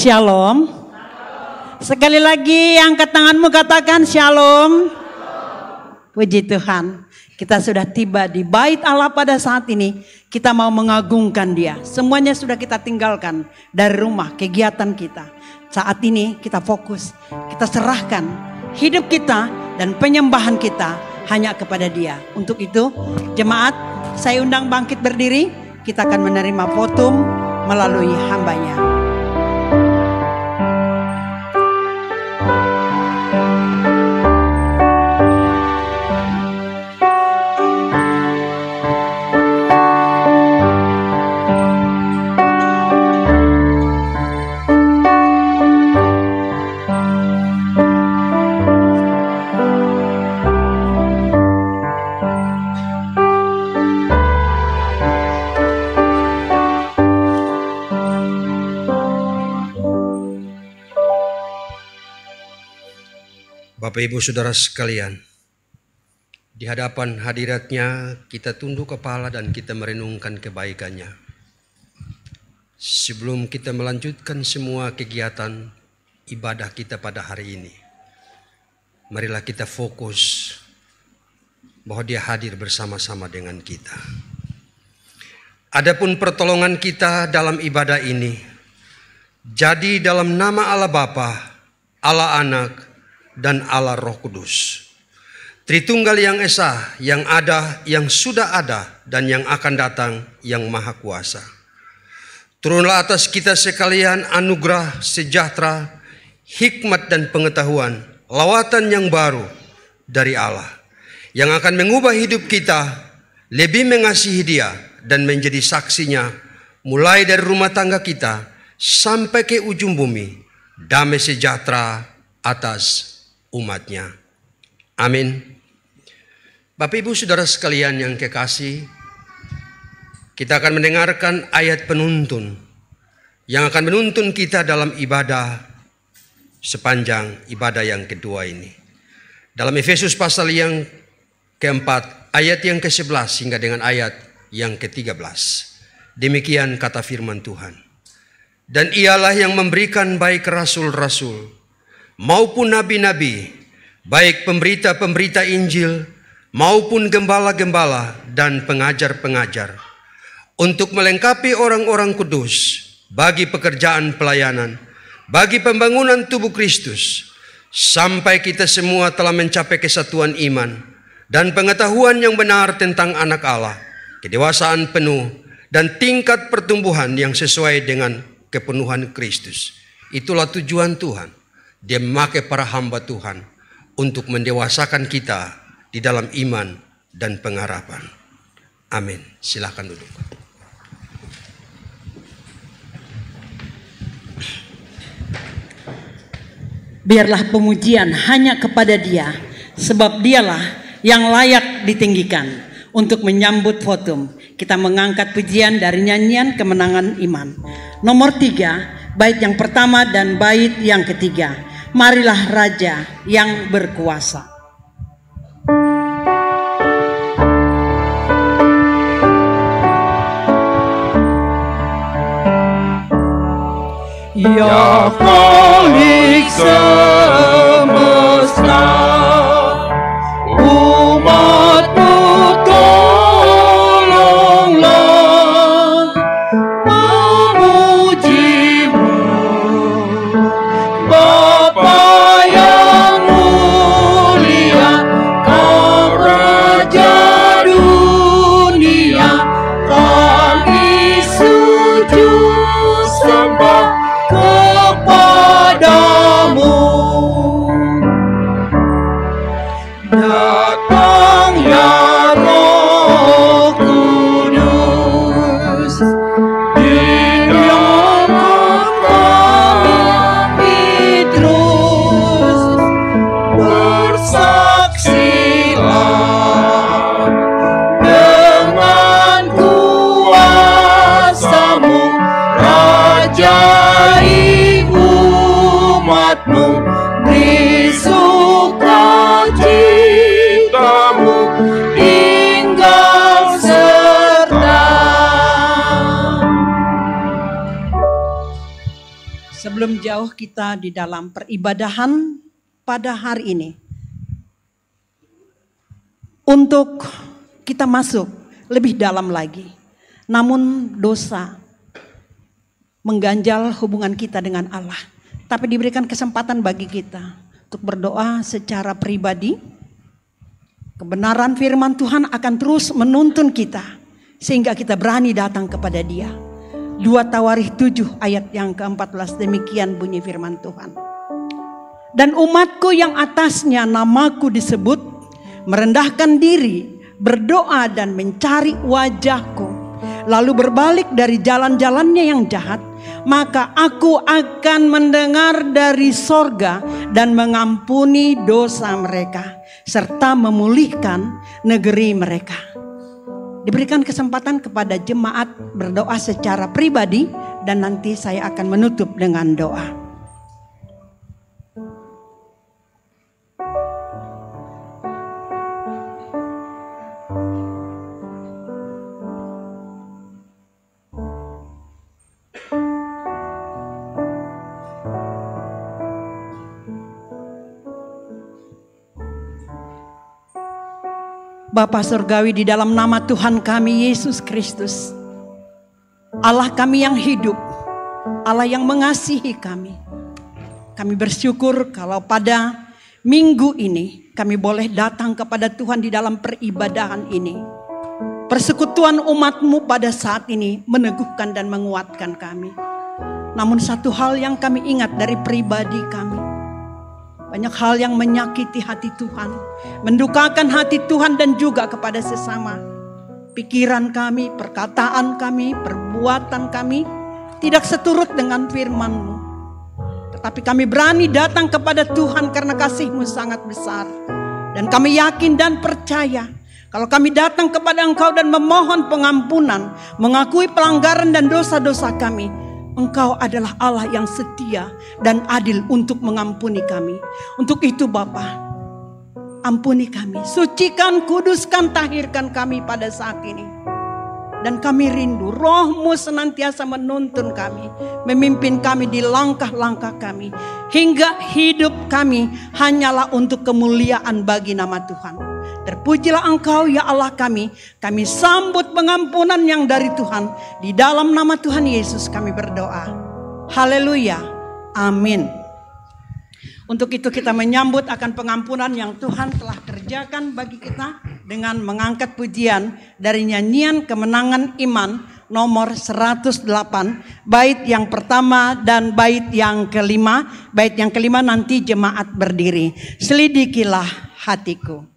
Shalom. Sekali lagi angkat tanganmu, katakan shalom. Puji Tuhan, kita sudah tiba di bait Allah pada saat ini. Kita mau mengagungkan Dia. Semuanya sudah kita tinggalkan dari rumah, kegiatan kita. Saat ini kita fokus, kita serahkan hidup kita dan penyembahan kita hanya kepada Dia. Untuk itu, jemaat, saya undang bangkit berdiri. Kita akan menerima votum melalui hambanya. Bapak Ibu Saudara sekalian, di hadapan hadiratnya kita tunduk kepala dan kita merenungkan kebaikannya. Sebelum kita melanjutkan semua kegiatan ibadah kita pada hari ini, marilah kita fokus bahwa Dia hadir bersama-sama dengan kita. Adapun pertolongan kita dalam ibadah ini, jadi dalam nama Allah Bapa, Allah Anak, dan Allah Roh Kudus, Tritunggal yang Esa, yang ada, yang sudah ada, dan yang akan datang, yang Maha Kuasa. Turunlah atas kita sekalian anugerah, sejahtera, hikmat dan pengetahuan, lawatan yang baru dari Allah, yang akan mengubah hidup kita, lebih mengasihi Dia, dan menjadi saksinya, mulai dari rumah tangga kita, sampai ke ujung bumi, damai sejahtera atas umatnya. Amin. Bapak Ibu Saudara sekalian yang kekasih, kita akan mendengarkan ayat penuntun yang akan menuntun kita dalam ibadah sepanjang ibadah yang kedua ini. Dalam Efesus pasal yang keempat, ayat yang ke-11 hingga dengan ayat yang ke-13. Demikian kata firman Tuhan. Dan Ialah yang memberikan baik rasul-rasul maupun nabi-nabi, baik pemberita-pemberita Injil maupun gembala-gembala dan pengajar-pengajar, untuk melengkapi orang-orang kudus bagi pekerjaan pelayanan, bagi pembangunan tubuh Kristus, sampai kita semua telah mencapai kesatuan iman dan pengetahuan yang benar tentang anak Allah, kedewasaan penuh dan tingkat pertumbuhan yang sesuai dengan kepenuhan Kristus. Itulah tujuan Tuhan. Dia memakai para hamba Tuhan untuk mendewasakan kita di dalam iman dan pengharapan. Amin. Silakan duduk. Biarlah pemujian hanya kepada Dia, sebab Dialah yang layak ditinggikan. Untuk menyambut votum, kita mengangkat pujian dari nyanyian kemenangan iman. Nomor 3, bait yang pertama dan bait yang ketiga. Marilah Raja yang berkuasa. Ya Khalik semesta, umat-Mu tolonglah, memuji-Mu, Bapa yang mulia, Kau Raja dunia, kami sujud sembah kepadamu. jauh kita di dalam peribadahan pada hari ini, untuk kita masuk lebih dalam lagi. Namun dosa mengganjal hubungan kita dengan Allah. Tapi diberikan kesempatan bagi kita untuk berdoa secara pribadi. Kebenaran firman Tuhan akan terus menuntun kita sehingga kita berani datang kepada Dia. 2 Tawarikh 7 ayat yang ke-14, demikian bunyi firman Tuhan. Dan umatku yang atasnya namaku disebut, merendahkan diri, berdoa dan mencari wajahku, lalu berbalik dari jalan-jalannya yang jahat, maka aku akan mendengar dari sorga dan mengampuni dosa mereka, serta memulihkan negeri mereka. Diberikan kesempatan kepada jemaat berdoa secara pribadi, dan nanti saya akan menutup dengan doa. Bapa Surgawi, di dalam nama Tuhan kami Yesus Kristus, Allah kami yang hidup, Allah yang mengasihi kami bersyukur kalau pada minggu ini kami boleh datang kepada Tuhan di dalam peribadahan ini. Persekutuan umat-Mu pada saat ini meneguhkan dan menguatkan kami. Namun satu hal yang kami ingat dari pribadi kami, banyak hal yang menyakiti hati Tuhan, mendukakan hati Tuhan dan juga kepada sesama. Pikiran kami, perkataan kami, perbuatan kami tidak seturut dengan firman-Mu. Tetapi kami berani datang kepada Tuhan karena kasih-Mu sangat besar. Dan kami yakin dan percaya kalau kami datang kepada Engkau dan memohon pengampunan, mengakui pelanggaran dan dosa-dosa kami, Engkau adalah Allah yang setia dan adil untuk mengampuni kami. Untuk itu Bapa, ampuni kami, sucikan, kuduskan, tahirkan kami pada saat ini. Dan kami rindu Roh-Mu senantiasa menuntun kami, memimpin kami di langkah-langkah kami, hingga hidup kami hanyalah untuk kemuliaan bagi nama Tuhan. Terpujilah Engkau ya Allah kami sambut pengampunan yang dari Tuhan. Di dalam nama Tuhan Yesus kami berdoa. Haleluya, amin. Untuk itu kita menyambut akan pengampunan yang Tuhan telah kerjakan bagi kita dengan mengangkat pujian dari nyanyian Kemenangan Iman nomor 108, bait yang pertama dan bait yang kelima. Bait yang kelima nanti jemaat berdiri. Selidikilah hatiku.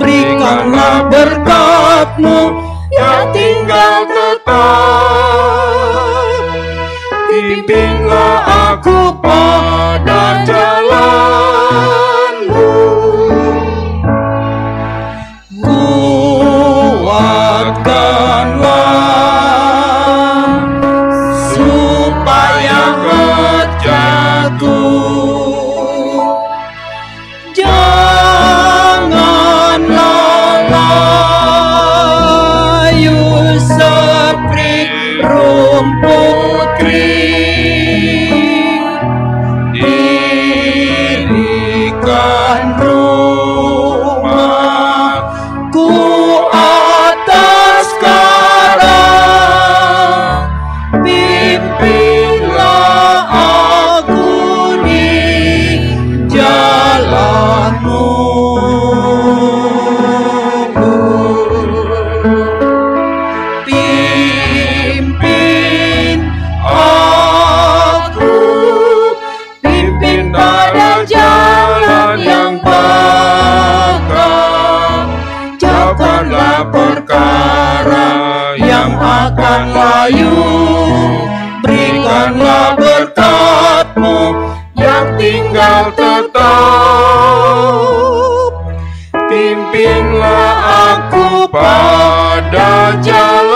Berikanlah berkat-Mu yang tinggal tetap. Pimpinlah aku pada jalan-Mu. Kuatkanlah supaya jatuh. Rumput kering yang akan layu. Berikanlah berkat-Mu yang tinggal tetap. Pimpinlah aku pada jalan-Mu.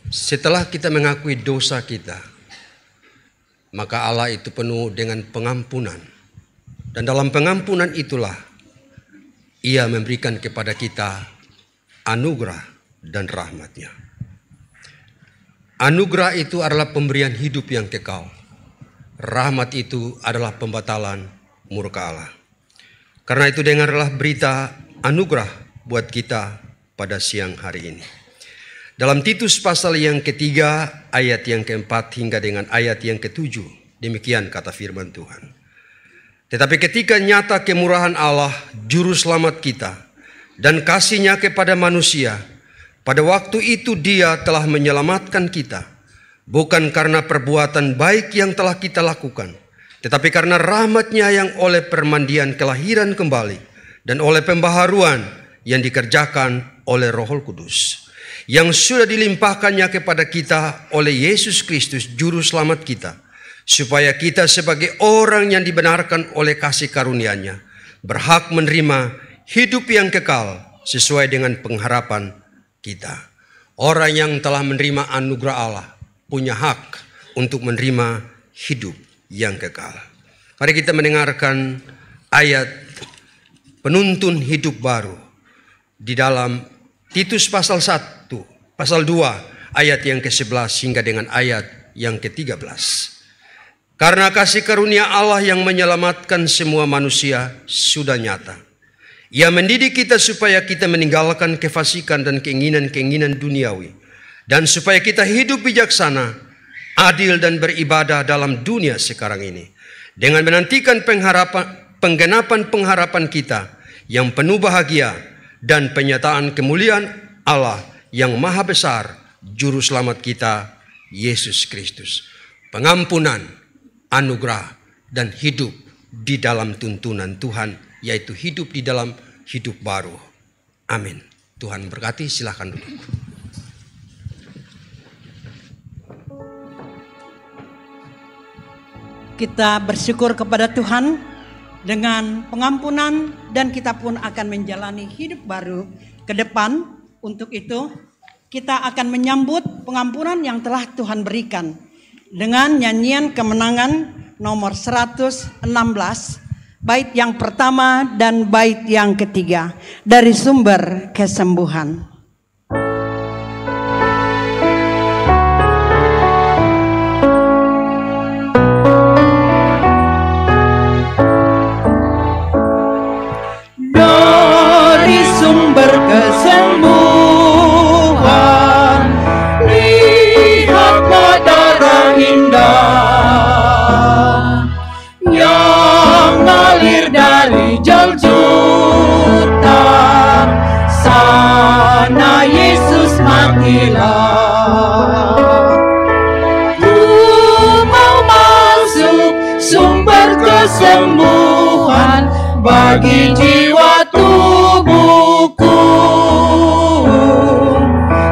Setelah kita mengakui dosa kita, maka Allah itu penuh dengan pengampunan. Dan dalam pengampunan itulah Ia memberikan kepada kita anugerah dan rahmat-Nya. Anugerah itu adalah pemberian hidup yang kekal. Rahmat itu adalah pembatalan murka Allah. Karena itu dengarlah berita anugerah buat kita pada siang hari ini. Dalam Titus pasal yang ketiga, ayat yang keempat hingga dengan ayat yang ketujuh, demikian kata firman Tuhan. Tetapi ketika nyata kemurahan Allah, juru selamat kita, dan kasih-Nya kepada manusia, pada waktu itu Dia telah menyelamatkan kita, bukan karena perbuatan baik yang telah kita lakukan, tetapi karena rahmat-Nya yang oleh permandian kelahiran kembali, dan oleh pembaharuan yang dikerjakan oleh Roh Kudus, yang sudah dilimpahkannya kepada kita oleh Yesus Kristus Juru Selamat kita, supaya kita sebagai orang yang dibenarkan oleh kasih karunia-Nya berhak menerima hidup yang kekal sesuai dengan pengharapan kita. Orang yang telah menerima anugerah Allah punya hak untuk menerima hidup yang kekal. Mari kita mendengarkan ayat penuntun hidup baru di dalam Titus pasal 1, pasal 2, ayat yang ke-11 hingga dengan ayat yang ke-13. Karena kasih karunia Allah yang menyelamatkan semua manusia sudah nyata. Ia mendidik kita supaya kita meninggalkan kefasikan dan keinginan-keinginan duniawi, dan supaya kita hidup bijaksana, adil dan beribadah dalam dunia sekarang ini, dengan menantikan penggenapan pengharapan kita yang penuh bahagia dan penyataan kemuliaan Allah yang maha besar, Juru Selamat kita, Yesus Kristus. Pengampunan, anugerah, dan hidup di dalam tuntunan Tuhan, yaitu hidup di dalam hidup baru. Amin. Tuhan berkati, silahkan duduk. Kita bersyukur kepada Tuhan dengan pengampunan, dan kita pun akan menjalani hidup baru ke depan. Untuk itu kita akan menyambut pengampunan yang telah Tuhan berikan dengan nyanyian kemenangan nomor 116, bait yang pertama dan bait yang ketiga dari Sumber Kesembuhan. Dari sumber kesembuhan, lihatlah darah indah yang ngalir dari jaljutan. Sana Yesus matilah. Ku mau masuk sumber kesembuhan bagi jiwa tubuhku.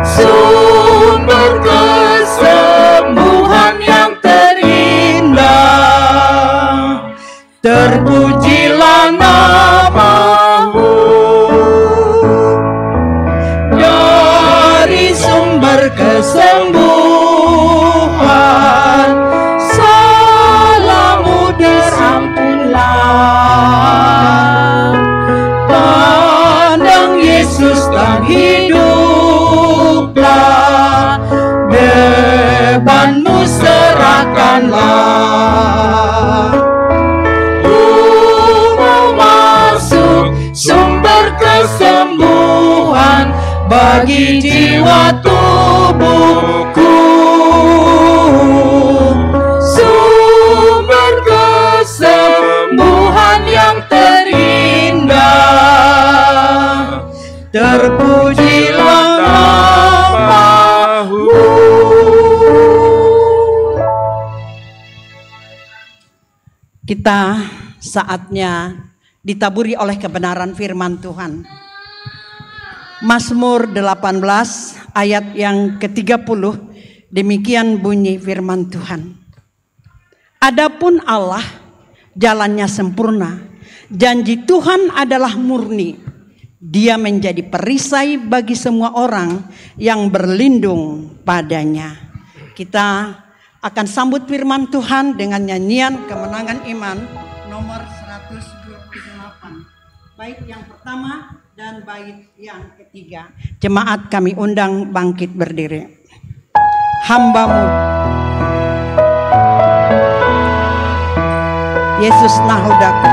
Sumber kesembuhan yang terindah, terpujilah nama-Mu. Dari sumber kesembuhan, salahmu diampunlah. Pandang Yesus dan hiduplah, bebanmu serahkanlah. Ku mau masuk sumber kesembuhan bagi jiwa tubuhku. Sumber kesembuhan yang terindah, terpujilah nama-Mu. Kita saatnya ditaburi oleh kebenaran firman Tuhan. Mazmur 18 ayat yang ke-30, demikian bunyi firman Tuhan. Adapun Allah jalannya sempurna, janji Tuhan adalah murni. Dia menjadi perisai bagi semua orang yang berlindung padanya. Kita akan sambut firman Tuhan dengan nyanyian Kemenangan Iman nomor 128. Bait yang pertama dan bait yang ketiga. Jemaat kami undang bangkit berdiri. Hamba-Mu Yesus nahodaku.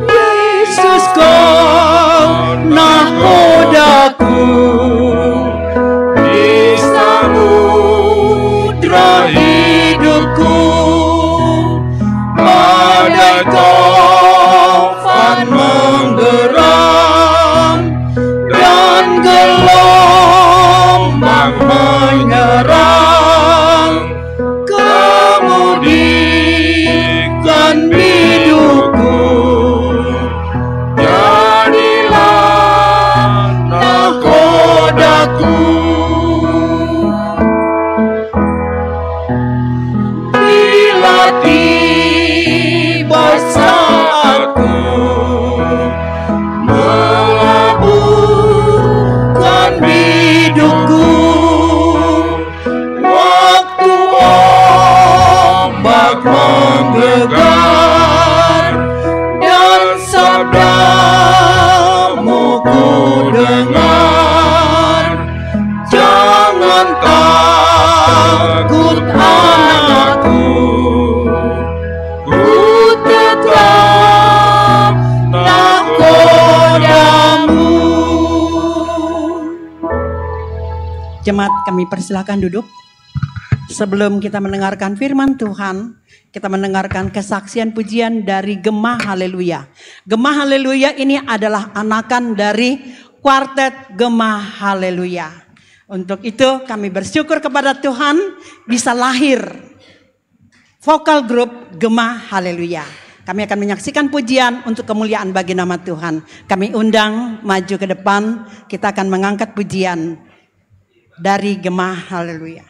Yesus kau nahodaku di samudra hidupku, badai taufan menggeram dan gelombang menyerang, kemudikan hidupku, jadilah nakodaku. Bila tiba saatku melabuhkan hidupku, waktu ombak menggelegar dan sabdamu ku dengar, jangan takut anakku, ku tetap nakodamu. Jemaat kami persilahkan duduk. Sebelum kita mendengarkan firman Tuhan, kita mendengarkan kesaksian pujian dari Gemah Haleluya. Gemah Haleluya ini adalah anakan dari kuartet Gemah Haleluya. Untuk itu kami bersyukur kepada Tuhan bisa lahir vokal grup Gemah Haleluya. Kami akan menyaksikan pujian untuk kemuliaan bagi nama Tuhan. Kami undang maju ke depan, kita akan mengangkat pujian dari Gemah Haleluya.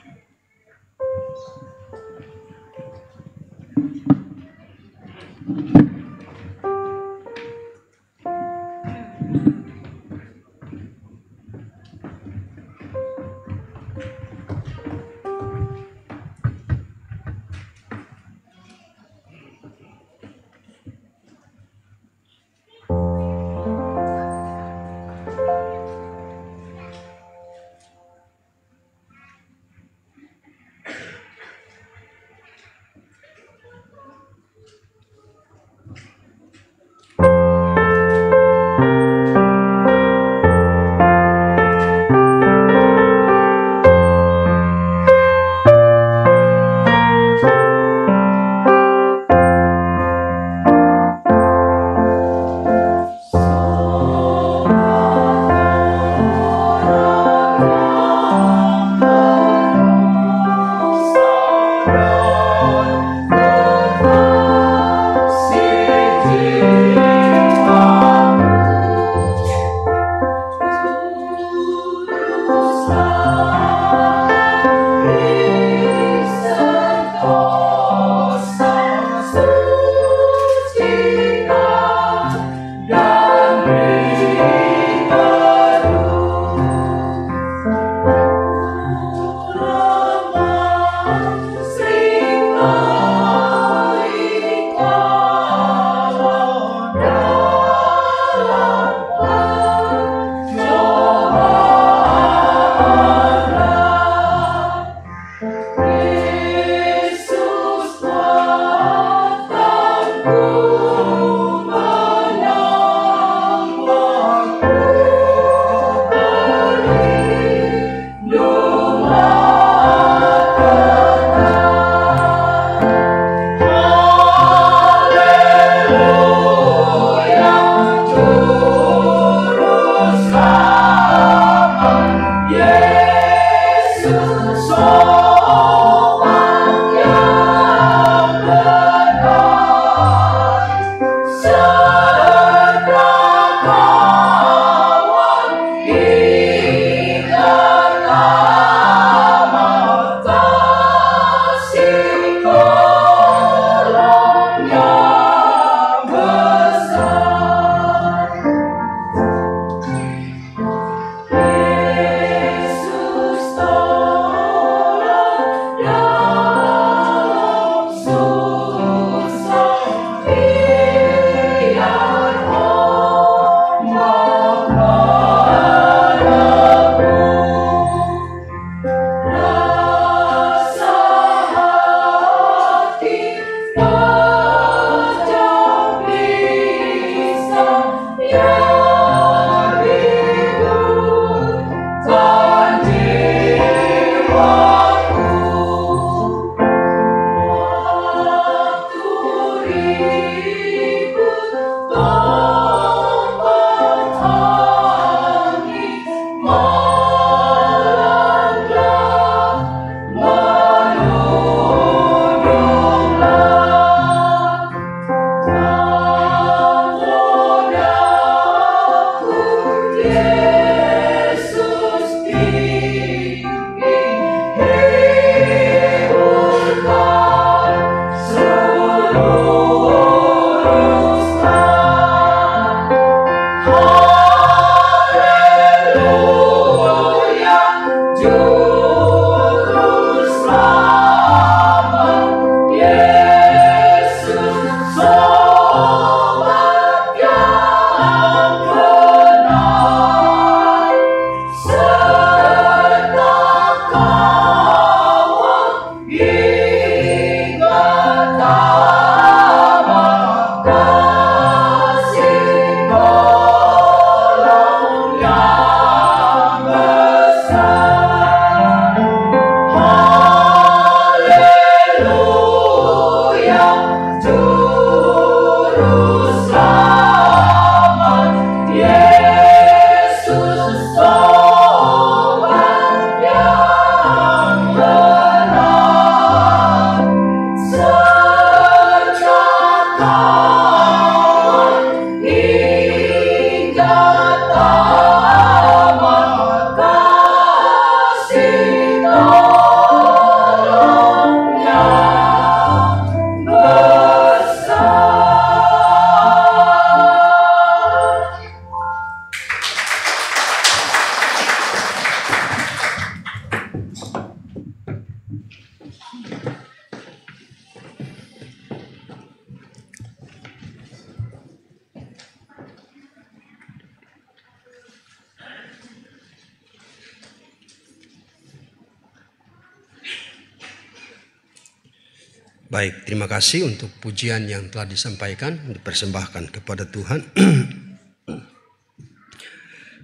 Baik, terima kasih untuk pujian yang telah disampaikan, dipersembahkan kepada Tuhan.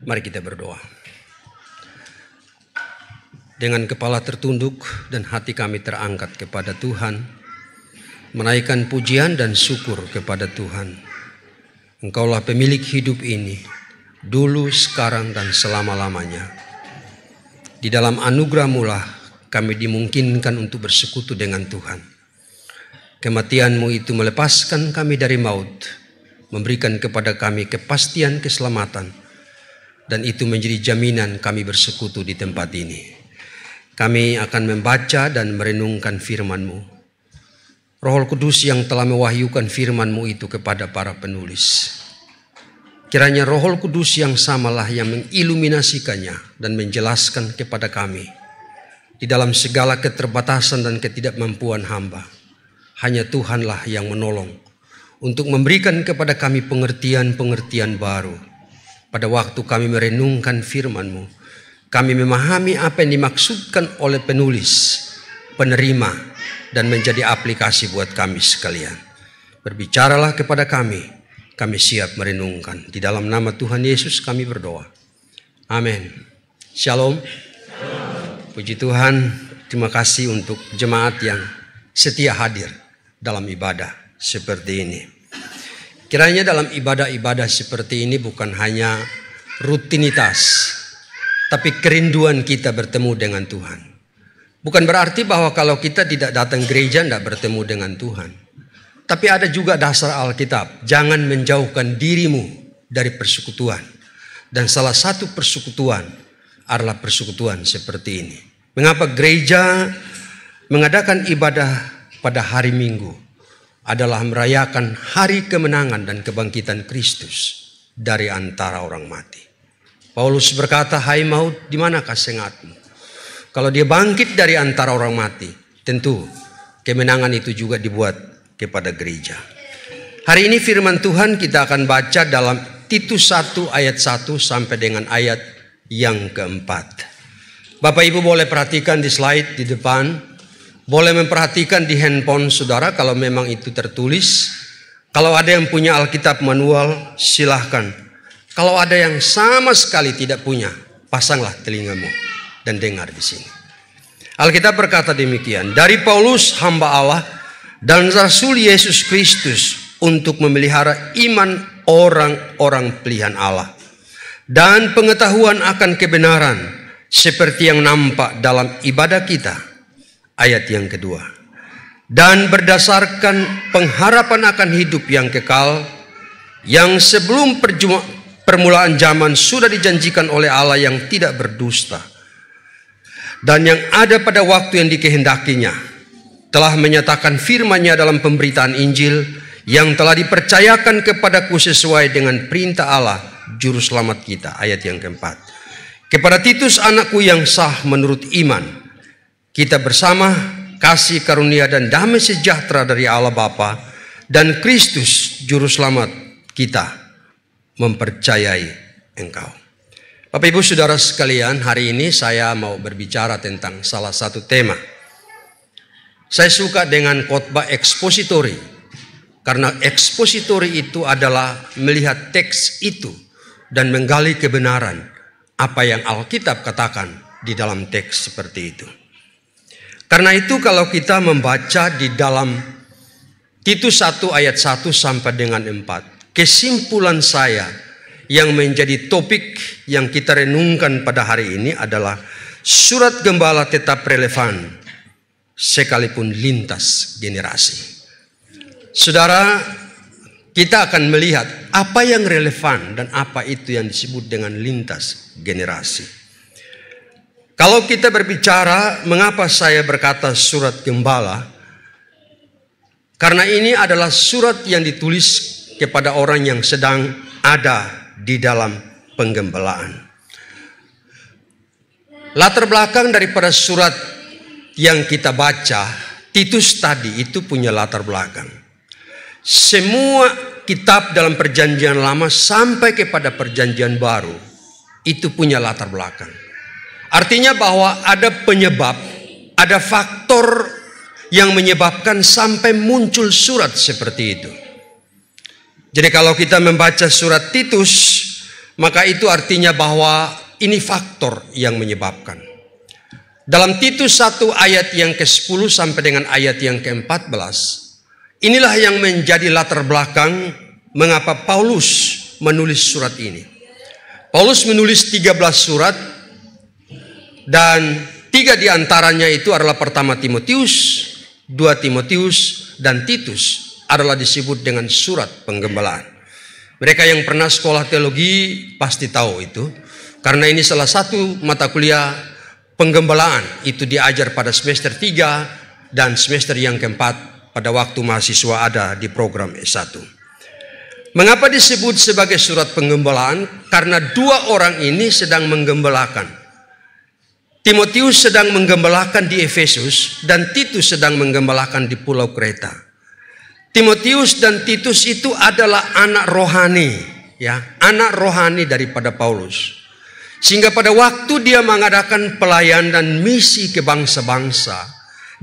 Mari kita berdoa. Dengan kepala tertunduk dan hati kami terangkat kepada Tuhan, menaikkan pujian dan syukur kepada Tuhan. Engkaulah pemilik hidup ini, dulu, sekarang, dan selama-lamanya. Di dalam anugerah-Mu lah kami dimungkinkan untuk bersekutu dengan Tuhan. Kematian-Mu itu melepaskan kami dari maut, memberikan kepada kami kepastian keselamatan, dan itu menjadi jaminan kami bersekutu di tempat ini. Kami akan membaca dan merenungkan firman-Mu. Roh Kudus yang telah mewahyukan firman-Mu itu kepada para penulis. Kiranya Roh Kudus yang samalah yang mengiluminasikannya dan menjelaskan kepada kami di dalam segala keterbatasan dan ketidakmampuan hamba. Hanya Tuhanlah yang menolong untuk memberikan kepada kami pengertian-pengertian baru. Pada waktu kami merenungkan firman-Mu, kami memahami apa yang dimaksudkan oleh penulis, penerima, dan menjadi aplikasi buat kami sekalian. Berbicaralah kepada kami siap merenungkan. Di dalam nama Tuhan Yesus kami berdoa. Amin. Shalom. Puji Tuhan, terima kasih untuk jemaat yang setia hadir dalam ibadah seperti ini. Kiranya dalam ibadah-ibadah seperti ini bukan hanya rutinitas, tapi kerinduan kita bertemu dengan Tuhan. Bukan berarti bahwa kalau kita tidak datang gereja tidak bertemu dengan Tuhan. Tapi ada juga dasar Alkitab, jangan menjauhkan dirimu dari persekutuan. Dan salah satu persekutuan adalah persekutuan seperti ini. Mengapa gereja mengadakan ibadah pada hari Minggu adalah merayakan hari kemenangan dan kebangkitan Kristus dari antara orang mati. Paulus berkata, "Hai maut, di manakah sengatmu?" Kalau dia bangkit dari antara orang mati, tentu kemenangan itu juga dibuat kepada gereja. Hari ini firman Tuhan kita akan baca dalam Titus 1 ayat 1 sampai dengan ayat yang keempat. Bapak Ibu boleh perhatikan di slide di depan. Boleh memperhatikan di handphone saudara kalau memang itu tertulis. Kalau ada yang punya Alkitab manual, silahkan. Kalau ada yang sama sekali tidak punya, pasanglah telingamu dan dengar di sini. Alkitab berkata demikian, dari Paulus hamba Allah dan Rasul Yesus Kristus untuk memelihara iman orang-orang pilihan Allah dan pengetahuan akan kebenaran seperti yang nampak dalam ibadah kita. Ayat yang kedua. Dan berdasarkan pengharapan akan hidup yang kekal yang sebelum permulaan zaman sudah dijanjikan oleh Allah yang tidak berdusta dan yang ada pada waktu yang dikehendakinya, telah menyatakan firman-Nya dalam pemberitaan Injil yang telah dipercayakan kepadaku sesuai dengan perintah Allah juru selamat kita. Ayat yang keempat. Kepada Titus anakku yang sah menurut iman, kita bersama kasih karunia dan damai sejahtera dari Allah Bapa dan Kristus juru selamat kita mempercayai engkau. Bapak Ibu Saudara sekalian, hari ini saya mau berbicara tentang salah satu tema. Saya suka dengan khotbah ekspositori, karena ekspositori itu adalah melihat teks itu dan menggali kebenaran apa yang Alkitab katakan di dalam teks seperti itu. Karena itu kalau kita membaca di dalam Titus 1 ayat 1 sampai dengan 4, kesimpulan saya yang menjadi topik yang kita renungkan pada hari ini adalah surat gembala tetap relevan sekalipun lintas generasi. Saudara, kita akan melihat apa yang relevan dan apa itu yang disebut dengan lintas generasi. Kalau kita berbicara mengapa saya berkata surat gembala, karena ini adalah surat yang ditulis kepada orang yang sedang ada di dalam penggembalaan. Latar belakang daripada surat yang kita baca, Titus tadi itu punya latar belakang. Semua kitab dalam perjanjian lama sampai kepada perjanjian baru itu punya latar belakang. Artinya bahwa ada penyebab, ada faktor yang menyebabkan sampai muncul surat seperti itu. Jadi kalau kita membaca surat Titus, maka itu artinya bahwa ini faktor yang menyebabkan. Dalam Titus 1 ayat yang ke-10 sampai dengan ayat yang ke-14, inilah yang menjadi latar belakang mengapa Paulus menulis surat ini. Paulus menulis 13 surat dan 3 diantaranya itu adalah pertama Timotius, 2 Timotius, dan Titus adalah disebut dengan surat penggembalaan. Mereka yang pernah sekolah teologi pasti tahu itu, karena ini salah satu mata kuliah penggembalaan itu diajar pada semester 3 dan semester yang keempat pada waktu mahasiswa ada di program S1. Mengapa disebut sebagai surat penggembalaan? Karena 2 orang ini sedang menggembalakan. Timotius sedang menggembalakan di Efesus dan Titus sedang menggembalakan di Pulau Kreta. Timotius dan Titus itu adalah anak rohani, ya, anak rohani daripada Paulus. Sehingga pada waktu dia mengadakan pelayanan dan misi ke bangsa-bangsa,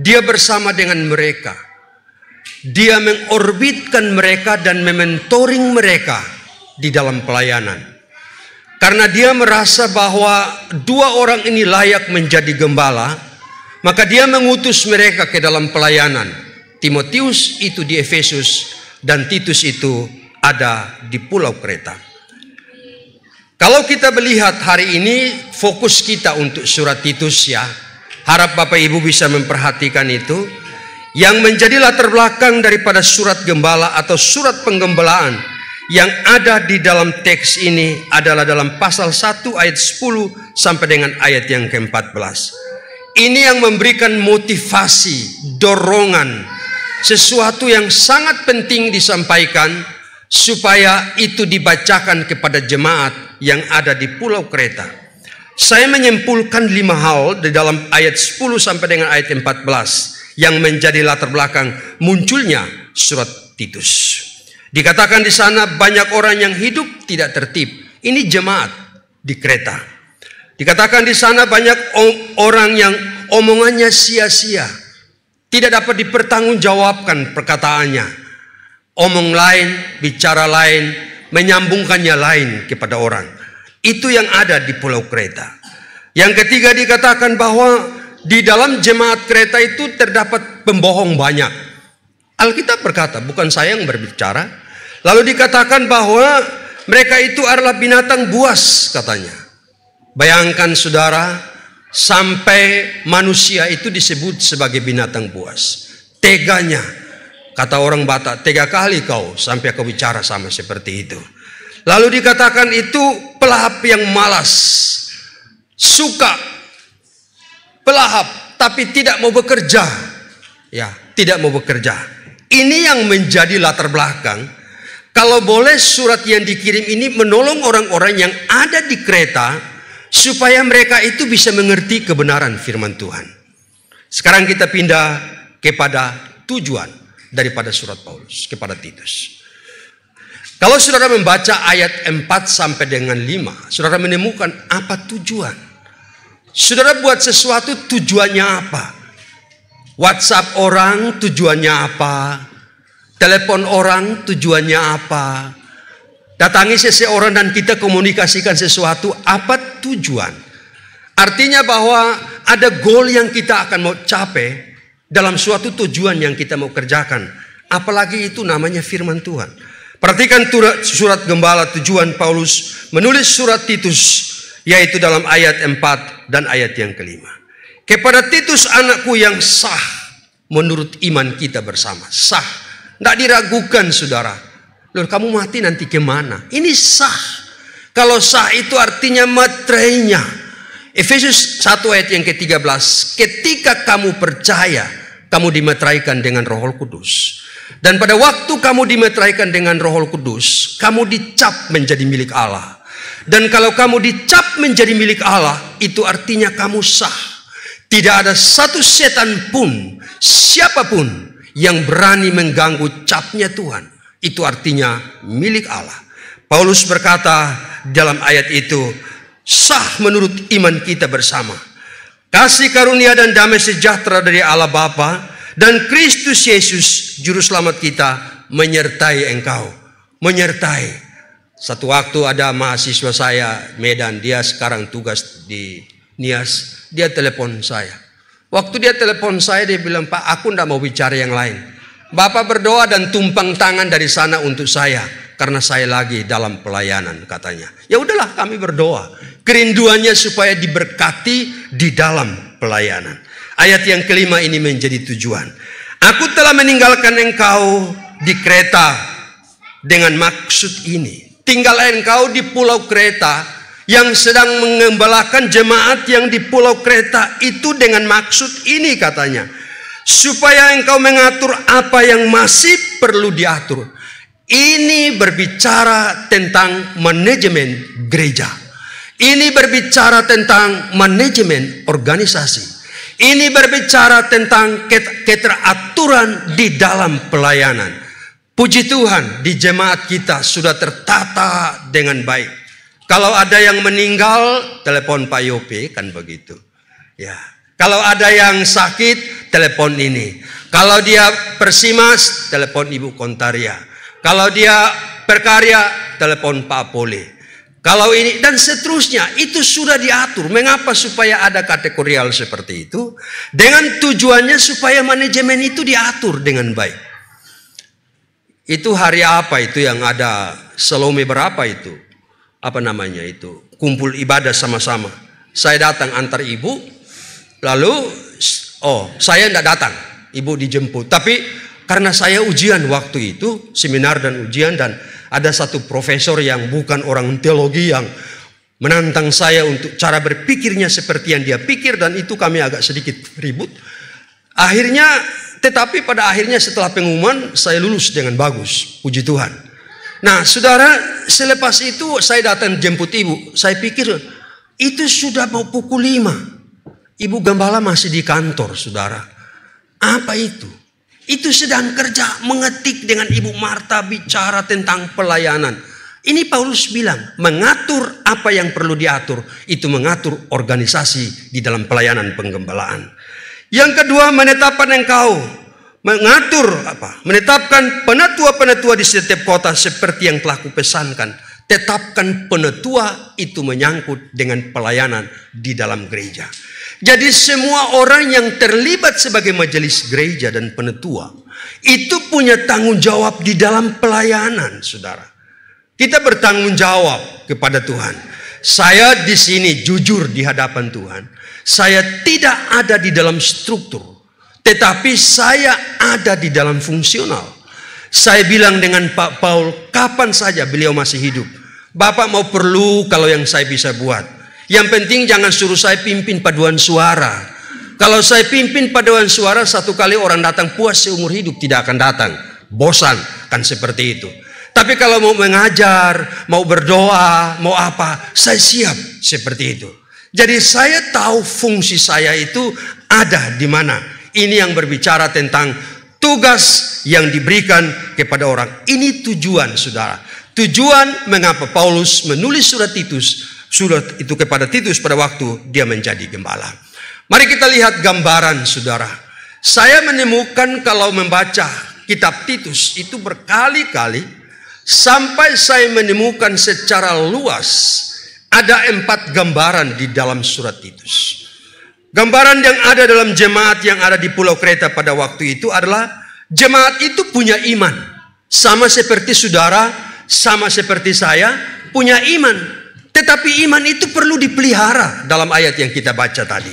dia bersama dengan mereka. Dia mengorbitkan mereka dan mementoring mereka di dalam pelayanan. Karena dia merasa bahwa 2 orang ini layak menjadi gembala, maka dia mengutus mereka ke dalam pelayanan. Timotius itu di Efesus dan Titus itu ada di Pulau Kreta. Kalau kita melihat hari ini fokus kita untuk surat Titus, ya, harap Bapak Ibu bisa memperhatikan itu. Yang menjadi latar belakang daripada surat gembala atau surat penggembalaan yang ada di dalam teks ini adalah dalam pasal 1 ayat 10 sampai dengan ayat yang ke-14. Ini yang memberikan motivasi, dorongan, sesuatu yang sangat penting disampaikan supaya itu dibacakan kepada jemaat yang ada di Pulau Kreta. Saya menyimpulkan 5 hal di dalam ayat 10 sampai dengan ayat 14 yang menjadi latar belakang munculnya surat Titus. Dikatakan di sana banyak orang yang hidup tidak tertib. Ini jemaat di Kreta. Dikatakan di sana banyak orang yang omongannya sia-sia. Tidak dapat dipertanggungjawabkan perkataannya. Omong lain, bicara lain, menyambungkannya lain kepada orang. Itu yang ada di Pulau Kreta. Yang ketiga dikatakan bahwa di dalam jemaat Kreta itu terdapat pembohong banyak. Alkitab berkata, bukan saya yang berbicara. Lalu dikatakan bahwa mereka itu adalah binatang buas katanya. Bayangkan saudara, sampai manusia itu disebut sebagai binatang buas. Teganya, kata orang Batak, tega kali kau sampai kau bicara sama seperti itu. Lalu dikatakan itu pelahap yang malas, suka pelahap tapi tidak mau bekerja. Ya, tidak mau bekerja. Ini yang menjadi latar belakang. Kalau boleh surat yang dikirim ini menolong orang-orang yang ada di Kreta supaya mereka itu bisa mengerti kebenaran firman Tuhan. Sekarang kita pindah kepada tujuan daripada surat Paulus kepada Titus. Kalau saudara membaca ayat 4 sampai dengan 5, saudara menemukan apa tujuan. Saudara buat sesuatu tujuannya apa? WhatsApp orang tujuannya apa? Telepon orang tujuannya apa? Datangi seseorang dan kita komunikasikan sesuatu, apa tujuan? Artinya bahwa ada goal yang kita akan mau capai dalam suatu tujuan yang kita mau kerjakan. Apalagi itu namanya firman Tuhan. Perhatikan surat gembala tujuan Paulus menulis surat Titus, yaitu dalam ayat 4 dan ayat yang kelima. Kepada Titus anakku yang sah menurut iman kita bersama. Sah. Tidak diragukan saudara. Loh, kamu mati nanti kemana? Ini sah. Kalau sah itu artinya materainya. Efesus 1 ayat yang ke-13. Ketika kamu percaya, kamu dimeteraikan dengan Roh Kudus. Dan pada waktu kamu dimeteraikan dengan Roh Kudus, kamu dicap menjadi milik Allah. Dan kalau kamu dicap menjadi milik Allah, itu artinya kamu sah. Tidak ada satu setan pun, siapapun yang berani mengganggu capnya Tuhan. Itu artinya milik Allah. Paulus berkata dalam ayat itu, sah menurut iman kita bersama. Kasih karunia dan damai sejahtera dari Allah Bapa dan Kristus Yesus Juru Selamat kita menyertai engkau. Menyertai. Satu waktu ada mahasiswa saya Medan, dia sekarang tugas di Nias. Dia telepon saya. Waktu dia telepon saya, dia bilang, Pak, aku tidak mau bicara yang lain. Bapak berdoa dan tumpang tangan dari sana untuk saya. Karena saya lagi dalam pelayanan, katanya. Ya udahlah, kami berdoa. Kerinduannya supaya diberkati di dalam pelayanan. Ayat yang kelima ini menjadi tujuan. Aku telah meninggalkan engkau di Kreta dengan maksud ini. Tinggallah engkau di pulau Kreta yang sedang mengembalakan jemaat yang di pulau Kreta itu dengan maksud ini, katanya. Supaya engkau mengatur apa yang masih perlu diatur. Ini berbicara tentang manajemen gereja. Ini berbicara tentang manajemen organisasi. Ini berbicara tentang keteraturan di dalam pelayanan. Puji Tuhan, di jemaat kita sudah tertata dengan baik. Kalau ada yang meninggal, telepon Pak Yope, kan begitu. Ya. Kalau ada yang sakit, telepon ini. Kalau dia persimas, telepon Ibu Kontaria. Kalau dia berkarya, telepon Pak Pole. Kalau ini dan seterusnya, itu sudah diatur. Mengapa? Supaya ada kategorial seperti itu. Dengan tujuannya supaya manajemen itu diatur dengan baik. Itu hari apa itu yang ada Salome berapa itu? Apa namanya itu? Kumpul ibadah sama-sama. Saya datang antar ibu. Lalu, saya tidak datang. Ibu dijemput. Tapi karena saya ujian waktu itu, seminar dan ujian, dan ada satu profesor yang bukan orang teologi yang menantang saya untuk cara berpikirnya seperti yang dia pikir, dan itu kami agak sedikit ribut. Akhirnya, tetapi pada akhirnya setelah pengumuman saya lulus dengan bagus, puji Tuhan. Nah, saudara, selepas itu saya datang jemput ibu. Saya pikir itu sudah mau pukul 5. Ibu Gembala masih di kantor, saudara. Apa itu? Itu sedang kerja mengetik dengan Ibu Marta bicara tentang pelayanan. Ini Paulus bilang, mengatur apa yang perlu diatur, itu mengatur organisasi di dalam pelayanan penggembalaan. Yang kedua, menetapkan engkau, menetapkan penatua-penatua di setiap kota seperti yang telah kupesankan. Tetapkan penatua itu menyangkut dengan pelayanan di dalam gereja. Jadi semua orang yang terlibat sebagai majelis gereja dan penatua itu punya tanggung jawab di dalam pelayanan, saudara. Kita bertanggung jawab kepada Tuhan. Saya di sini jujur di hadapan Tuhan. Saya tidak ada di dalam struktur, tetapi saya ada di dalam fungsional. Saya bilang dengan Pak Paul, kapan saja beliau masih hidup, Bapak mau perlu kalau yang saya bisa buat. Yang penting jangan suruh saya pimpin paduan suara. Kalau saya pimpin paduan suara, satu kali orang datang puas seumur hidup tidak akan datang. Bosan kan seperti itu. Tapi kalau mau mengajar, mau berdoa, mau apa, saya siap seperti itu. Jadi saya tahu fungsi saya itu ada di mana. Ini yang berbicara tentang tugas yang diberikan kepada orang. Ini tujuan, saudara. Tujuan mengapa Paulus menulis surat itu kepada Titus pada waktu dia menjadi gembala. Mari kita lihat gambaran, saudara. Saya menemukan kalau membaca kitab Titus itu berkali-kali sampai saya menemukan secara luas ada 4 gambaran di dalam surat Titus. Gambaran yang ada dalam jemaat yang ada di Pulau Kreta pada waktu itu adalah jemaat itu punya iman. Sama seperti saudara, sama seperti saya, punya iman. Tetapi iman itu perlu dipelihara dalam ayat yang kita baca tadi.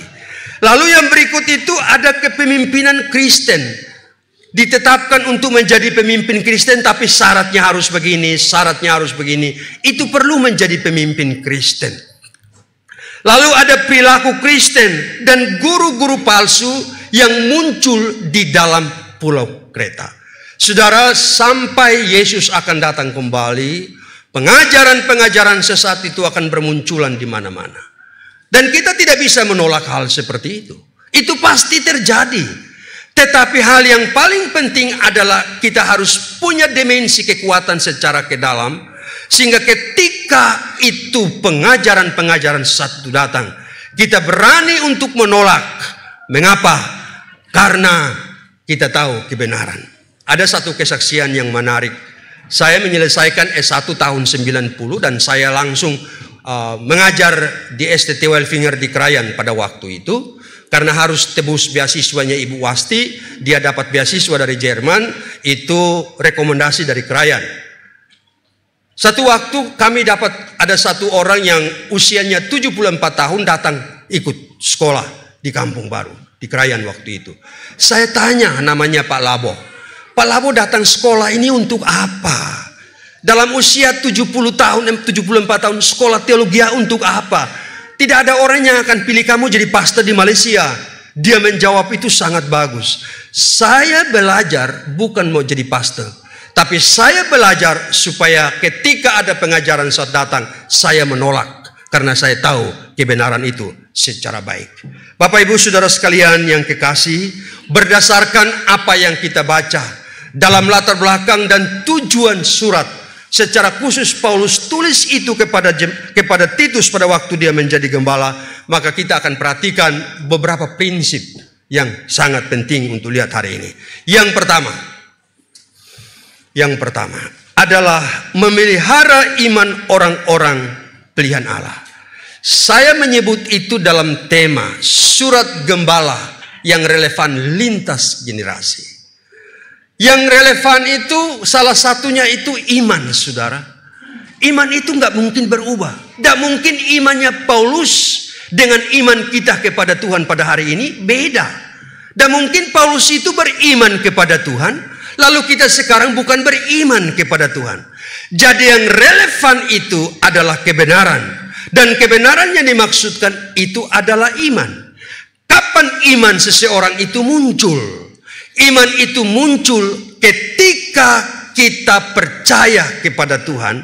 Lalu yang berikut itu ada kepemimpinan Kristen. ditetapkan untuk menjadi pemimpin Kristen, tapi syaratnya harus begini, syaratnya harus begini. Itu perlu menjadi pemimpin Kristen. Lalu ada perilaku Kristen dan guru-guru palsu yang muncul di dalam Pulau Kreta. Saudara, sampai Yesus akan datang kembali, pengajaran-pengajaran sesat itu akan bermunculan di mana-mana. Dan kita tidak bisa menolak hal seperti itu. Itu pasti terjadi. Tetapi hal yang paling penting adalah kita harus punya dimensi kekuatan secara ke dalam, sehingga ketika itu pengajaran-pengajaran sesat itu datang, kita berani untuk menolak. Mengapa? Karena kita tahu kebenaran. Ada satu kesaksian yang menarik. Saya menyelesaikan S1 tahun 90 dan saya langsung mengajar di STT Welfinger di Krayan pada waktu itu. Karena harus tebus beasiswanya Ibu Wasti, dia dapat beasiswa dari Jerman, itu rekomendasi dari Krayan. Satu waktu kami dapat ada satu orang yang usianya 74 tahun datang ikut sekolah di Kampung Baru, di Krayan waktu itu. Saya tanya, namanya Pak Labo. Pak Labo datang sekolah ini untuk apa? Dalam usia 74 tahun sekolah teologi untuk apa? Tidak ada orang yang akan pilih kamu jadi pastor di Malaysia. Dia menjawab itu sangat bagus. Saya belajar bukan mau jadi pastor, tapi saya belajar supaya ketika ada pengajaran saat datang, saya menolak. Karena saya tahu kebenaran itu secara baik. Bapak Ibu Saudara sekalian yang kekasih, berdasarkan apa yang kita baca dalam latar belakang dan tujuan surat, secara khusus Paulus tulis itu kepada Titus pada waktu dia menjadi gembala, maka kita akan perhatikan beberapa prinsip yang sangat penting untuk lihat hari ini. Yang pertama adalah memelihara iman orang-orang pilihan Allah. Saya menyebut itu dalam tema surat gembala yang relevan lintas generasi. Yang relevan itu salah satunya itu iman, saudara. Iman itu nggak mungkin berubah. Nggak mungkin imannya Paulus dengan iman kita kepada Tuhan pada hari ini beda. Dan mungkin Paulus itu beriman kepada Tuhan, lalu kita sekarang bukan beriman kepada Tuhan. Jadi yang relevan itu adalah kebenaran. Dan kebenaran yang dimaksudkan itu adalah iman. Kapan iman seseorang itu muncul? Iman itu muncul ketika kita percaya kepada Tuhan.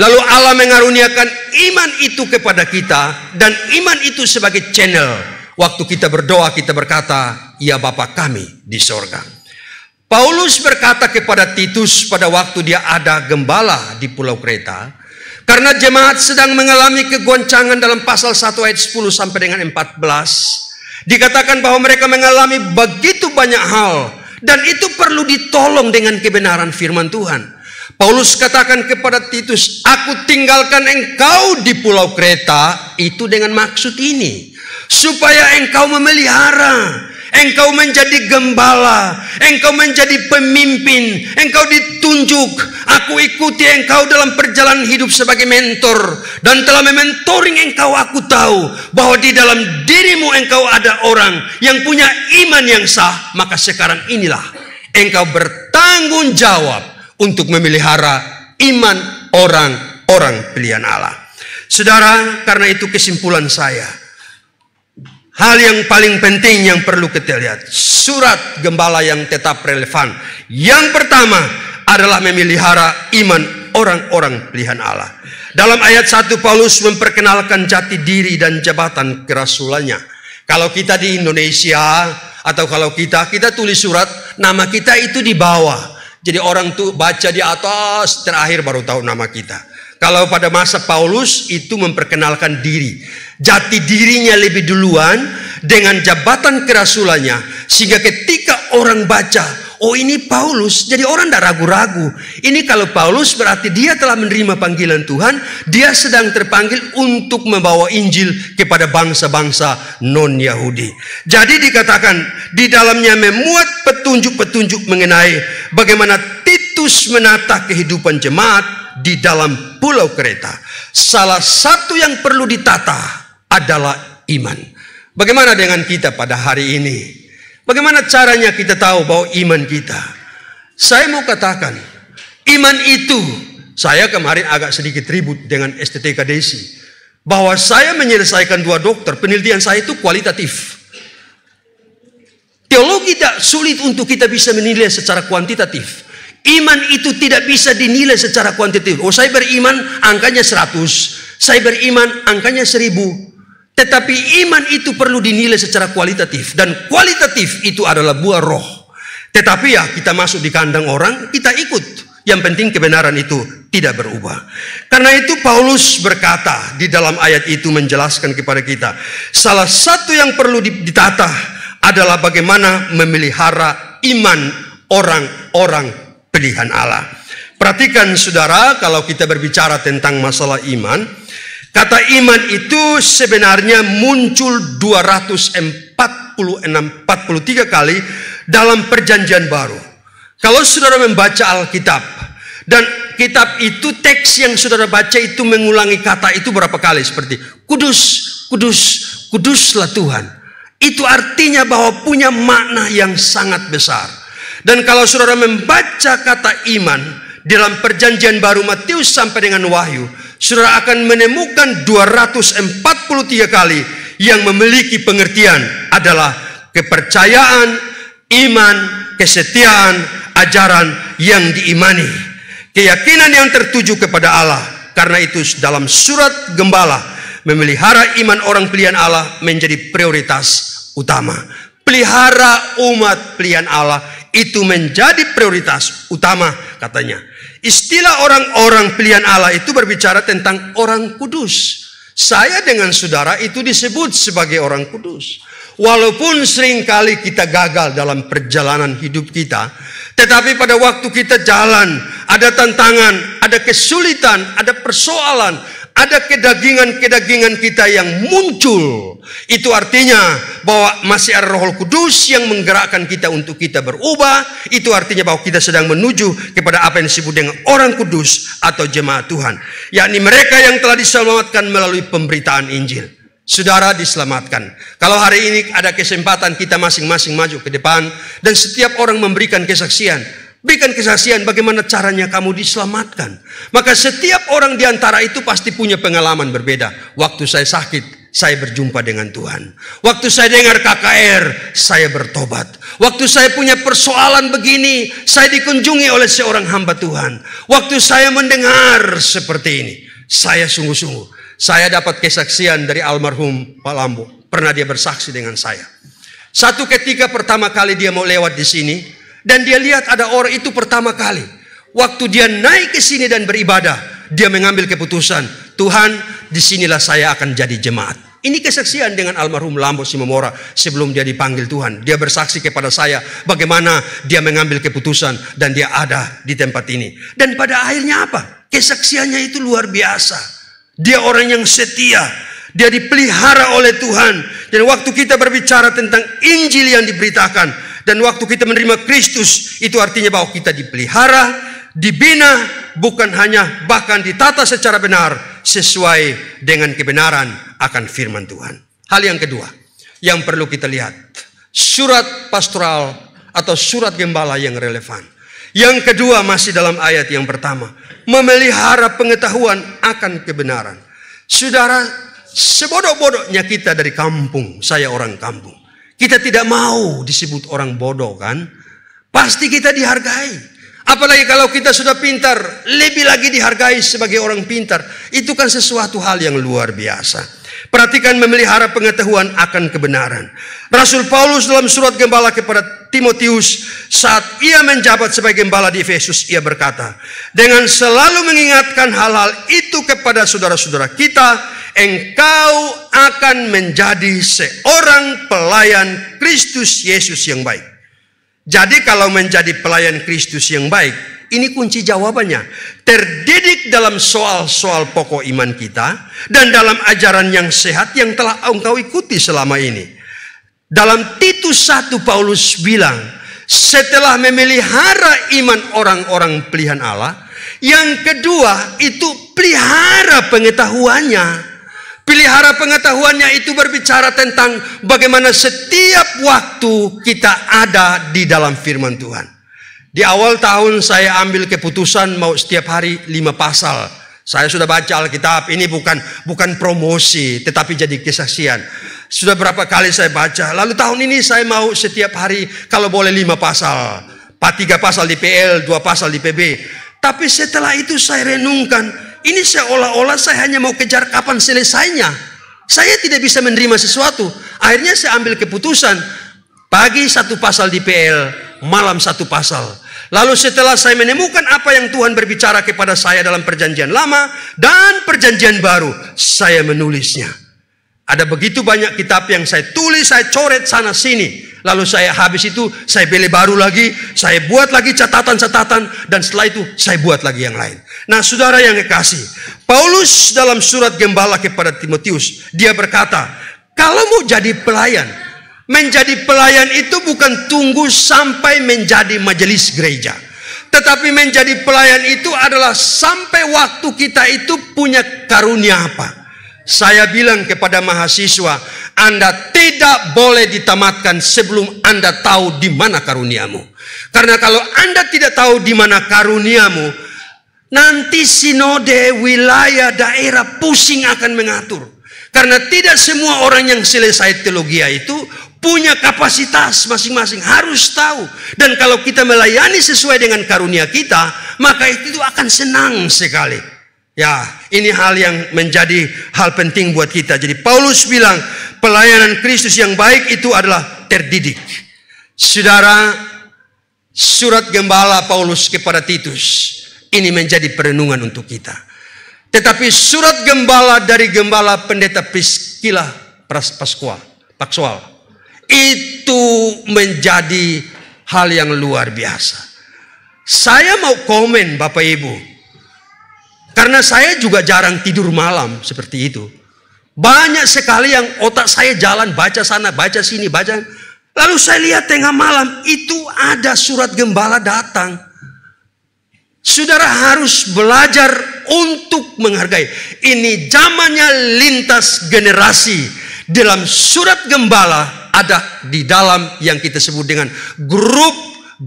Lalu Allah mengaruniakan iman itu kepada kita. Dan iman itu sebagai channel. Waktu kita berdoa kita berkata, ya Bapa kami di sorga. Paulus berkata kepada Titus pada waktu dia ada gembala di Pulau Kreta. Karena jemaat sedang mengalami kegoncangan dalam pasal 1 ayat 10 sampai dengan 14. Dikatakan bahwa mereka mengalami begitu banyak hal. Dan itu perlu ditolong dengan kebenaran firman Tuhan. Paulus katakan kepada Titus, aku tinggalkan engkau di Pulau Kreta. Itu dengan maksud ini. Supaya engkau memelihara. Engkau menjadi gembala, engkau menjadi pemimpin, engkau ditunjuk. Aku ikuti engkau dalam perjalanan hidup sebagai mentor. Dan telah mementoring engkau, aku tahu bahwa di dalam dirimu engkau ada orang yang punya iman yang sah. Maka sekarang inilah engkau bertanggung jawab untuk memelihara iman orang-orang pilihan Allah. Saudara, karena itu kesimpulan saya. Hal yang paling penting yang perlu kita lihat, surat gembala yang tetap relevan. Yang pertama adalah memelihara iman orang-orang pilihan Allah. Dalam ayat 1 Paulus memperkenalkan jati diri dan jabatan kerasulannya. Kalau kita di Indonesia atau kalau kita tulis surat, nama kita itu di bawah. Jadi orang tuh baca di atas, terakhir baru tahu nama kita. Kalau pada masa Paulus itu memperkenalkan diri. Jati dirinya lebih duluan dengan jabatan kerasulannya. Sehingga ketika orang baca, oh ini Paulus, jadi orang tidak ragu-ragu. Ini kalau Paulus berarti dia telah menerima panggilan Tuhan. Dia sedang terpanggil untuk membawa Injil kepada bangsa-bangsa non-Yahudi. Jadi dikatakan di dalamnya memuat petunjuk-petunjuk mengenai bagaimana Titus menata kehidupan jemaat di dalam Pulau Kreta. Salah satu yang perlu ditata adalah iman. Bagaimana dengan kita pada hari ini? Bagaimana caranya kita tahu bahwa iman kita? Saya mau katakan, iman itu, saya kemarin agak sedikit ribut dengan STTK Desi, bahwa saya menyelesaikan 2 dokter, penelitian saya itu kualitatif. Teologi tidak sulit untuk kita bisa menilai secara kuantitatif. Iman itu tidak bisa dinilai secara kuantitatif. Oh, saya beriman angkanya 100, saya beriman angkanya 1000. Tetapi iman itu perlu dinilai secara kualitatif. Dan kualitatif itu adalah buah roh. Tetapi ya kita masuk di kandang orang, kita ikut. Yang penting kebenaran itu tidak berubah. Karena itu Paulus berkata di dalam ayat itu menjelaskan kepada kita, salah satu yang perlu ditata adalah bagaimana memelihara iman orang-orang pilihan Allah. Perhatikan saudara, kalau kita berbicara tentang masalah iman, kata iman itu sebenarnya muncul 243 kali dalam perjanjian baru. Kalau saudara membaca Alkitab, dan kitab itu teks yang saudara baca itu mengulangi kata itu berapa kali, seperti kudus, kudus, kuduslah Tuhan. Itu artinya bahwa punya makna yang sangat besar. Dan kalau saudara membaca kata iman dalam perjanjian baru Matius sampai dengan Wahyu, saudara akan menemukan 243 kali yang memiliki pengertian adalah kepercayaan, iman, kesetiaan, ajaran yang diimani, keyakinan yang tertuju kepada Allah. Karena itu dalam surat Gembala, memelihara iman orang pilihan Allah menjadi prioritas utama. Pelihara umat pilihan Allah itu menjadi prioritas utama katanya. Istilah orang-orang pilihan Allah itu berbicara tentang orang kudus. Saya dengan saudara itu disebut sebagai orang kudus. Walaupun seringkali kita gagal dalam perjalanan hidup kita, tetapi pada waktu kita jalan, ada tantangan, ada kesulitan, ada persoalan, ada kedagingan-kedagingan kita yang muncul. Itu artinya bahwa masih ada Roh Kudus yang menggerakkan kita untuk kita berubah. Itu artinya bahwa kita sedang menuju kepada apa yang disebut dengan orang kudus atau jemaat Tuhan, yakni mereka yang telah diselamatkan melalui pemberitaan Injil. Saudara diselamatkan. Kalau hari ini ada kesempatan kita masing-masing maju ke depan dan setiap orang memberikan kesaksian. Berikan kesaksian bagaimana caranya kamu diselamatkan. Maka setiap orang di antara itu pasti punya pengalaman berbeda. Waktu saya sakit, saya berjumpa dengan Tuhan. Waktu saya dengar KKR, saya bertobat. Waktu saya punya persoalan begini, saya dikunjungi oleh seorang hamba Tuhan. Waktu saya mendengar seperti ini, saya sungguh-sungguh. Saya dapat kesaksian dari almarhum Pak Lambo. Pernah dia bersaksi dengan saya. Satu ketika pertama kali dia mau lewat di sini, dan dia lihat ada orang itu pertama kali. Waktu dia naik ke sini dan beribadah, dia mengambil keputusan, Tuhan, disinilah saya akan jadi jemaat. Ini kesaksian dengan almarhum Lambo Simomora sebelum dia dipanggil Tuhan. Dia bersaksi kepada saya bagaimana dia mengambil keputusan dan dia ada di tempat ini. Dan pada akhirnya apa? Kesaksiannya itu luar biasa. Dia orang yang setia. Dia dipelihara oleh Tuhan. Dan waktu kita berbicara tentang Injil yang diberitakan, dan waktu kita menerima Kristus, itu artinya bahwa kita dipelihara, dibina, bukan hanya bahkan ditata secara benar sesuai dengan kebenaran akan firman Tuhan. Hal yang kedua yang perlu kita lihat, surat pastoral atau surat gembala yang relevan. Yang kedua masih dalam ayat yang pertama, memelihara pengetahuan akan kebenaran. Saudara, sebodoh-bodohnya kita dari kampung, saya orang kampung, kita tidak mau disebut orang bodoh kan? Pasti kita dihargai. Apalagi kalau kita sudah pintar, lebih lagi dihargai sebagai orang pintar. Itu kan sesuatu hal yang luar biasa. Perhatikan memelihara pengetahuan akan kebenaran. Rasul Paulus dalam surat gembala kepada Timotius saat ia menjabat sebagai gembala di Efesus, ia berkata, dengan selalu mengingatkan hal-hal itu kepada saudara-saudara kita, engkau akan menjadi seorang pelayan Kristus Yesus yang baik. Jadi kalau menjadi pelayan Kristus yang baik, ini kunci jawabannya. Terdidik dalam soal-soal pokok iman kita dan dalam ajaran yang sehat yang telah engkau ikuti selama ini. Dalam Titus 1 Paulus bilang, setelah memelihara iman orang-orang pilihan Allah, yang kedua itu pelihara pengetahuannya. Pelihara pengetahuannya itu berbicara tentang bagaimana setiap waktu kita ada di dalam firman Tuhan. Di awal tahun saya ambil keputusan mau setiap hari 5 pasal. Saya sudah baca Alkitab, ini bukan promosi, tetapi jadi kesaksian. Sudah berapa kali saya baca. Lalu tahun ini saya mau setiap hari kalau boleh 5 pasal. 3 pasal di PL, 2 pasal di PB. Tapi setelah itu saya renungkan. Ini seolah-olah saya hanya mau kejar kapan selesainya. Saya tidak bisa menerima sesuatu. Akhirnya saya ambil keputusan. Pagi 1 pasal di PL, malam 1 pasal. Lalu setelah saya menemukan apa yang Tuhan berbicara kepada saya dalam perjanjian lama dan perjanjian baru, saya menulisnya. Ada begitu banyak kitab yang saya tulis, saya coret sana sini. Lalu saya habis itu, saya beli baru lagi, saya buat lagi catatan-catatan, dan setelah itu saya buat lagi yang lain. Nah, saudara yang kekasih, Paulus dalam surat gembala kepada Timotius, dia berkata, kalau mau jadi pelayan, menjadi pelayan itu bukan tunggu sampai menjadi majelis gereja. Tetapi menjadi pelayan itu adalah sampai waktu kita itu punya karunia apa. Saya bilang kepada mahasiswa, Anda tidak boleh ditamatkan sebelum Anda tahu di mana karuniamu. Karena kalau Anda tidak tahu di mana karuniamu, nanti sinode, wilayah, daerah pusing akan mengatur. Karena tidak semua orang yang selesai teologi itu punya kapasitas masing-masing, harus tahu. Dan kalau kita melayani sesuai dengan karunia kita, maka itu akan senang sekali. Ya, ini hal yang menjadi hal penting buat kita. Jadi Paulus bilang, pelayanan Kristus yang baik itu adalah terdidik. Saudara, surat gembala Paulus kepada Titus, ini menjadi perenungan untuk kita. Tetapi surat gembala dari gembala pendeta Priscilla Pakswal, itu menjadi hal yang luar biasa. Saya mau komen Bapak Ibu, karena saya juga jarang tidur malam seperti itu. Banyak sekali yang otak saya jalan, baca sana, baca sini, baca. Lalu saya lihat tengah malam, itu ada surat gembala datang. Saudara harus belajar untuk menghargai. Ini zamannya lintas generasi. Dalam surat gembala ada di dalam yang kita sebut dengan grup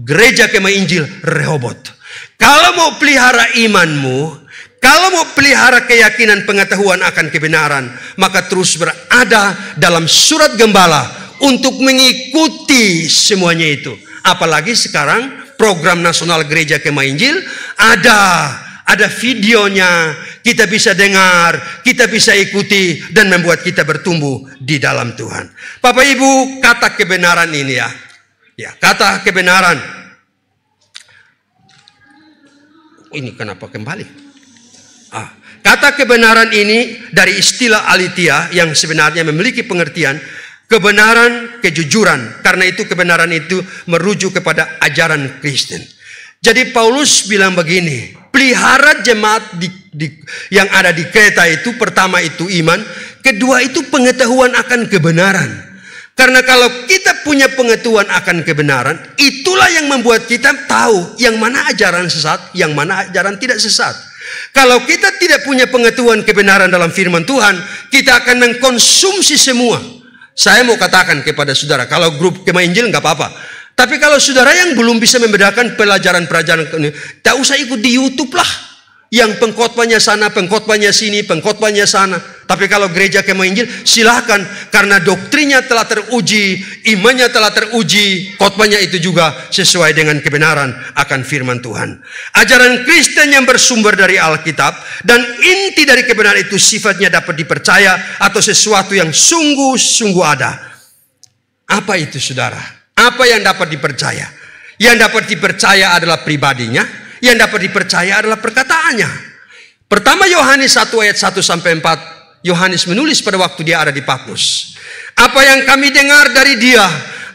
Gereja Kemah Injil Rehoboth. Kalau mau pelihara imanmu, kalau mau pelihara keyakinan pengetahuan akan kebenaran, maka terus berada dalam surat gembala untuk mengikuti semuanya itu. Apalagi sekarang program nasional Gereja Kemah Injil ada videonya, kita bisa dengar, kita bisa ikuti dan membuat kita bertumbuh di dalam Tuhan. Bapak Ibu, kata kebenaran ini ya. Ya, kata kebenaran. Ini kenapa kembali? Kata kebenaran ini dari istilah aletheia yang sebenarnya memiliki pengertian kebenaran, kejujuran. Karena itu kebenaran itu merujuk kepada ajaran Kristen. Jadi Paulus bilang begini, pelihara jemaat yang ada di Kreta itu, pertama itu iman, kedua itu pengetahuan akan kebenaran. Karena kalau kita punya pengetahuan akan kebenaran, itulah yang membuat kita tahu yang mana ajaran sesat, yang mana ajaran tidak sesat. Kalau kita tidak punya pengetahuan kebenaran dalam firman Tuhan, kita akan mengkonsumsi semua. Saya mau katakan kepada saudara, kalau grup Kemah Injil nggak apa-apa. Tapi kalau saudara yang belum bisa membedakan pelajaran-pelajaran ini, tak usah ikut di YouTube lah. Yang pengkhotbahnya sana, pengkhotbahnya sini, pengkhotbahnya sana. Tapi kalau Gereja Kemah Injil, silakan. Karena doktrinnya telah teruji, imannya telah teruji, khotbahnya itu juga sesuai dengan kebenaran akan firman Tuhan. Ajaran Kristen yang bersumber dari Alkitab dan inti dari kebenaran itu sifatnya dapat dipercaya atau sesuatu yang sungguh-sungguh ada. Apa itu saudara? Apa yang dapat dipercaya? Yang dapat dipercaya adalah pribadinya, yang dapat dipercaya adalah perkataannya. Pertama Yohanes 1 ayat 1 sampai 4, Yohanes menulis pada waktu dia ada di Patmos. Apa yang kami dengar dari dia,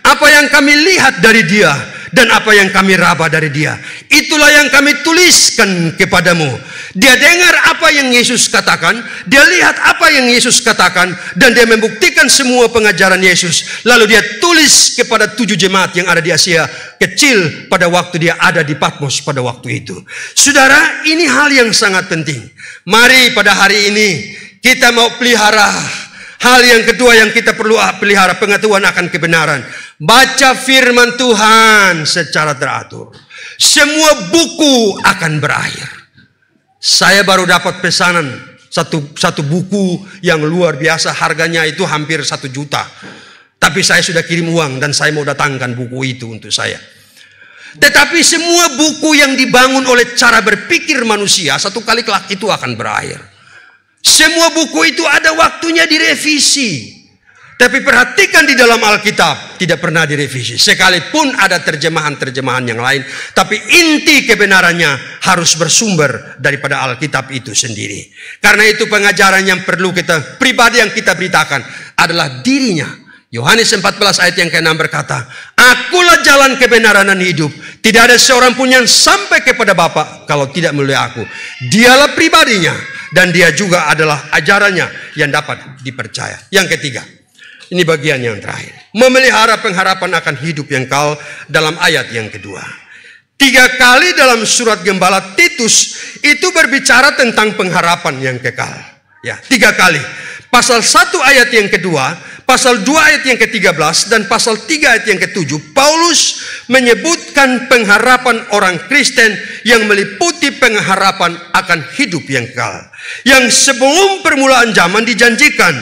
apa yang kami lihat dari dia, dan apa yang kami raba dari dia, itulah yang kami tuliskan kepadamu. Dia dengar apa yang Yesus katakan, dia lihat apa yang Yesus katakan, dan dia membuktikan semua pengajaran Yesus. Lalu dia tulis kepada 7 jemaat yang ada di Asia kecil pada waktu dia ada di Patmos pada waktu itu. Saudara, ini hal yang sangat penting. Mari pada hari ini kita mau pelihara. Hal yang kedua yang kita perlu pelihara, pengetahuan akan kebenaran. Baca firman Tuhan secara teratur. Semua buku akan berakhir. Saya baru dapat pesanan satu buku yang luar biasa, harganya itu hampir 1 juta. Tapi saya sudah kirim uang dan saya mau datangkan buku itu untuk saya. Tetapi semua buku yang dibangun oleh cara berpikir manusia, satu kali kelak itu akan berakhir. Semua buku itu ada waktunya direvisi. Tapi perhatikan di dalam Alkitab tidak pernah direvisi. Sekalipun ada terjemahan-terjemahan yang lain, tapi inti kebenarannya harus bersumber daripada Alkitab itu sendiri. Karena itu pengajaran yang perlu kita, pribadi yang kita beritakan adalah dirinya. Yohanes 14 ayat yang ke-6 berkata, "Akulah jalan kebenaran dan hidup. Tidak ada seorang pun yang sampai kepada Bapa kalau tidak melalui aku." Dialah pribadinya dan dia juga adalah ajarannya yang dapat dipercaya. Yang ketiga, ini bagian yang terakhir. Memelihara pengharapan akan hidup yang kekal dalam ayat yang kedua. 3 kali dalam surat Gembala Titus itu berbicara tentang pengharapan yang kekal. Ya, 3 kali. Pasal 1 ayat yang kedua, pasal 2 ayat yang ke-13, dan pasal 3 ayat yang ke-7, Paulus menyebutkan pengharapan orang Kristen yang meliputi pengharapan akan hidup yang kekal. Yang sebelum permulaan zaman dijanjikan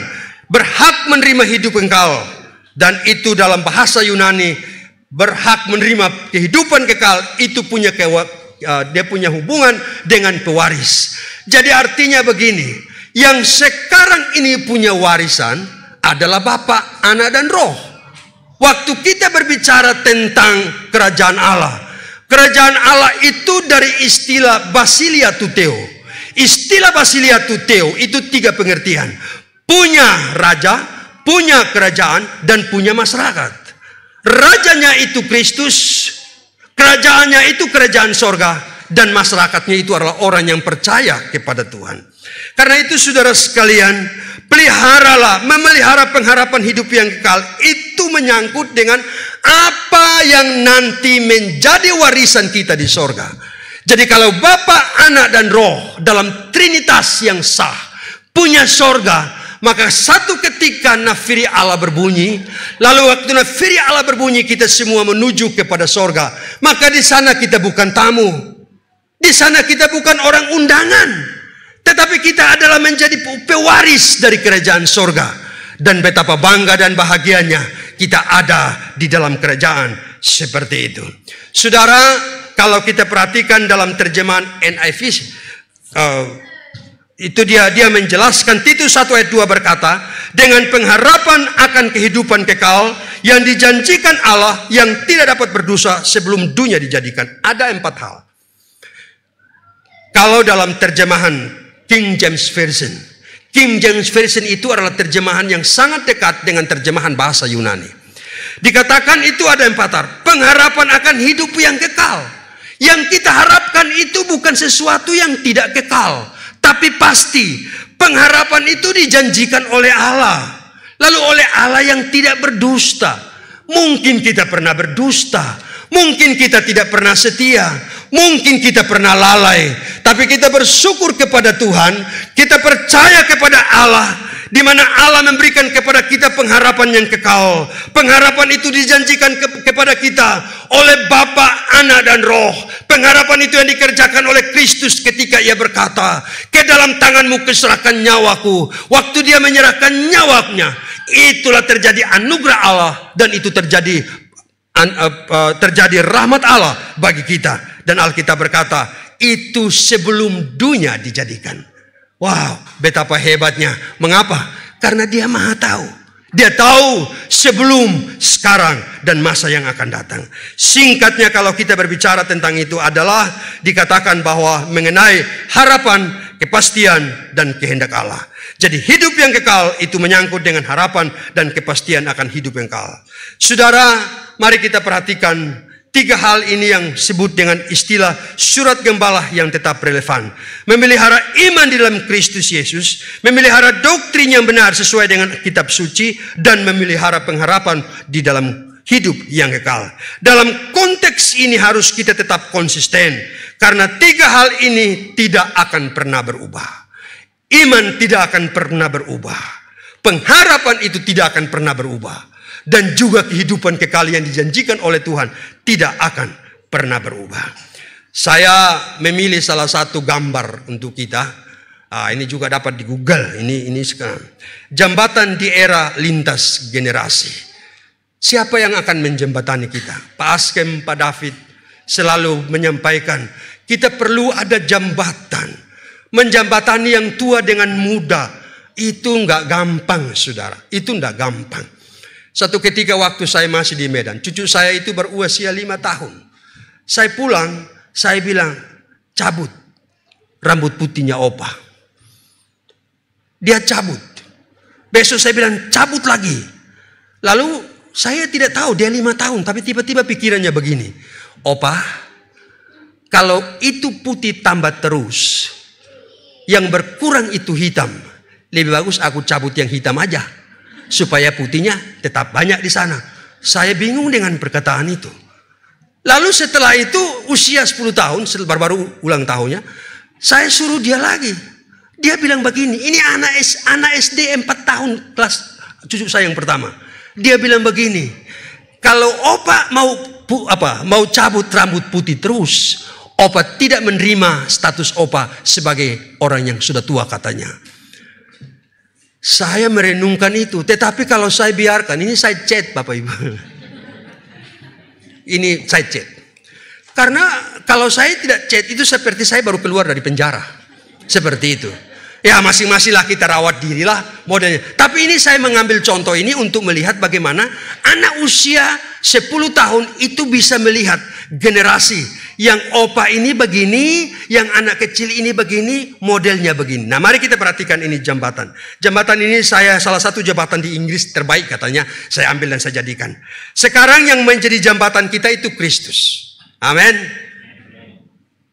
berhak menerima hidup kekal, dan itu dalam bahasa Yunani berhak menerima kehidupan kekal itu dia punya hubungan dengan pewaris. Jadi artinya begini, yang sekarang ini punya warisan adalah Bapa, Anak dan Roh. Waktu kita berbicara tentang kerajaan Allah itu dari istilah Basilia Tuteo. Istilah Basilia Tuteo itu 3 pengertian. Punya raja, punya kerajaan, dan punya masyarakat. Rajanya itu Kristus, kerajaannya itu kerajaan sorga, dan masyarakatnya itu adalah orang yang percaya kepada Tuhan. Karena itu saudara sekalian, peliharalah, memelihara pengharapan hidup yang kekal. Itu menyangkut dengan apa yang nanti menjadi warisan kita di sorga. Jadi kalau Bapa, Anak, dan Roh dalam Trinitas yang sah punya sorga, maka satu ketika nafiri Allah berbunyi, lalu waktu nafiri Allah berbunyi kita semua menuju kepada sorga. Maka di sana kita bukan tamu, di sana kita bukan orang undangan, tetapi kita adalah menjadi pewaris dari kerajaan sorga. Dan betapa bangga dan bahagianya kita ada di dalam kerajaan seperti itu. Saudara, kalau kita perhatikan dalam terjemahan NIV, itu dia menjelaskan, Titus 1 ayat 2 berkata, dengan pengharapan akan kehidupan kekal yang dijanjikan Allah yang tidak dapat berdosa sebelum dunia dijadikan. Ada 4 hal. Kalau dalam terjemahan King James Version itu adalah terjemahan yang sangat dekat dengan terjemahan bahasa Yunani. Dikatakan itu ada 4 hal. Pengharapan akan hidup yang kekal. Yang kita harapkan itu bukan sesuatu yang tidak kekal, tapi pasti pengharapan itu dijanjikan oleh Allah. Lalu oleh Allah yang tidak berdusta. Mungkin kita pernah berdusta, mungkin kita tidak pernah setia, mungkin kita pernah lalai, tapi kita bersyukur kepada Tuhan, kita percaya kepada Allah, di mana Allah memberikan kepada kita pengharapan yang kekal. Pengharapan itu dijanjikan kepada kita oleh Bapa, Anak, dan Roh. Pengharapan itu yang dikerjakan oleh Kristus ketika ia berkata, "Ke dalam tanganmu kuserahkan nyawaku." Waktu dia menyerahkan nyawanya, itulah terjadi anugerah Allah, dan itu terjadi rahmat Allah bagi kita. Dan Alkitab berkata, itu sebelum dunia dijadikan. Wow, betapa hebatnya. Mengapa? Karena dia maha tahu. Dia tahu sebelum, sekarang, dan masa yang akan datang. Singkatnya kalau kita berbicara tentang itu adalah dikatakan bahwa mengenai harapan, kepastian, dan kehendak Allah. Jadi hidup yang kekal itu menyangkut dengan harapan dan kepastian akan hidup yang kekal. Saudara, mari kita perhatikan 3 hal ini yang disebut dengan istilah surat gembala yang tetap relevan. Memelihara iman di dalam Kristus Yesus, memelihara doktrin yang benar sesuai dengan kitab suci, dan memelihara pengharapan di dalam hidup yang kekal. Dalam konteks ini harus kita tetap konsisten, karena 3 hal ini tidak akan pernah berubah. Iman tidak akan pernah berubah. Pengharapan itu tidak akan pernah berubah. Dan juga kehidupan kekal yang dijanjikan oleh Tuhan tidak akan pernah berubah. Saya memilih salah satu gambar untuk kita. Ini juga dapat di Google. Ini sekarang. Jembatan di era lintas generasi. Siapa yang akan menjembatani kita? Pak Askem, Pak David selalu menyampaikan, kita perlu ada jembatan. Menjembatani yang tua dengan muda. Itu enggak gampang, saudara. Itu enggak gampang. Satu ketika waktu saya masih di Medan, cucu saya itu berusia 5 tahun. Saya pulang, saya bilang, cabut rambut putihnya opa. Dia cabut. Besok saya bilang, cabut lagi. Lalu saya tidak tahu dia 5 tahun, tapi tiba-tiba pikirannya begini. Opa, kalau itu putih tambah terus, yang berkurang itu hitam, lebih bagus aku cabut yang hitam aja. Supaya putihnya tetap banyak di sana. Saya bingung dengan perkataan itu. Lalu setelah itu usia 10 tahun, baru ulang tahunnya, saya suruh dia lagi. Dia bilang begini, ini anak SD 4 tahun kelas cucu saya yang pertama. Dia bilang begini, kalau opa mau cabut rambut putih terus, opa tidak menerima status opa sebagai orang yang sudah tua katanya. Saya merenungkan itu, tetapi kalau saya biarkan, ini saya chat Bapak Ibu. Ini saya chat. Karena kalau saya tidak chat itu seperti saya baru keluar dari penjara. Seperti itu. Ya masing-masinglah kita rawat dirilah modelnya. Tapi ini saya mengambil contoh ini untuk melihat bagaimana anak usia 10 tahun itu bisa melihat generasi. Yang opa ini begini, yang anak kecil ini begini, modelnya begini. Nah mari kita perhatikan ini jembatan. Jembatan ini salah satu jembatan di Inggris terbaik katanya. Saya ambil dan saya jadikan. Sekarang yang menjadi jembatan kita itu Kristus. Amin.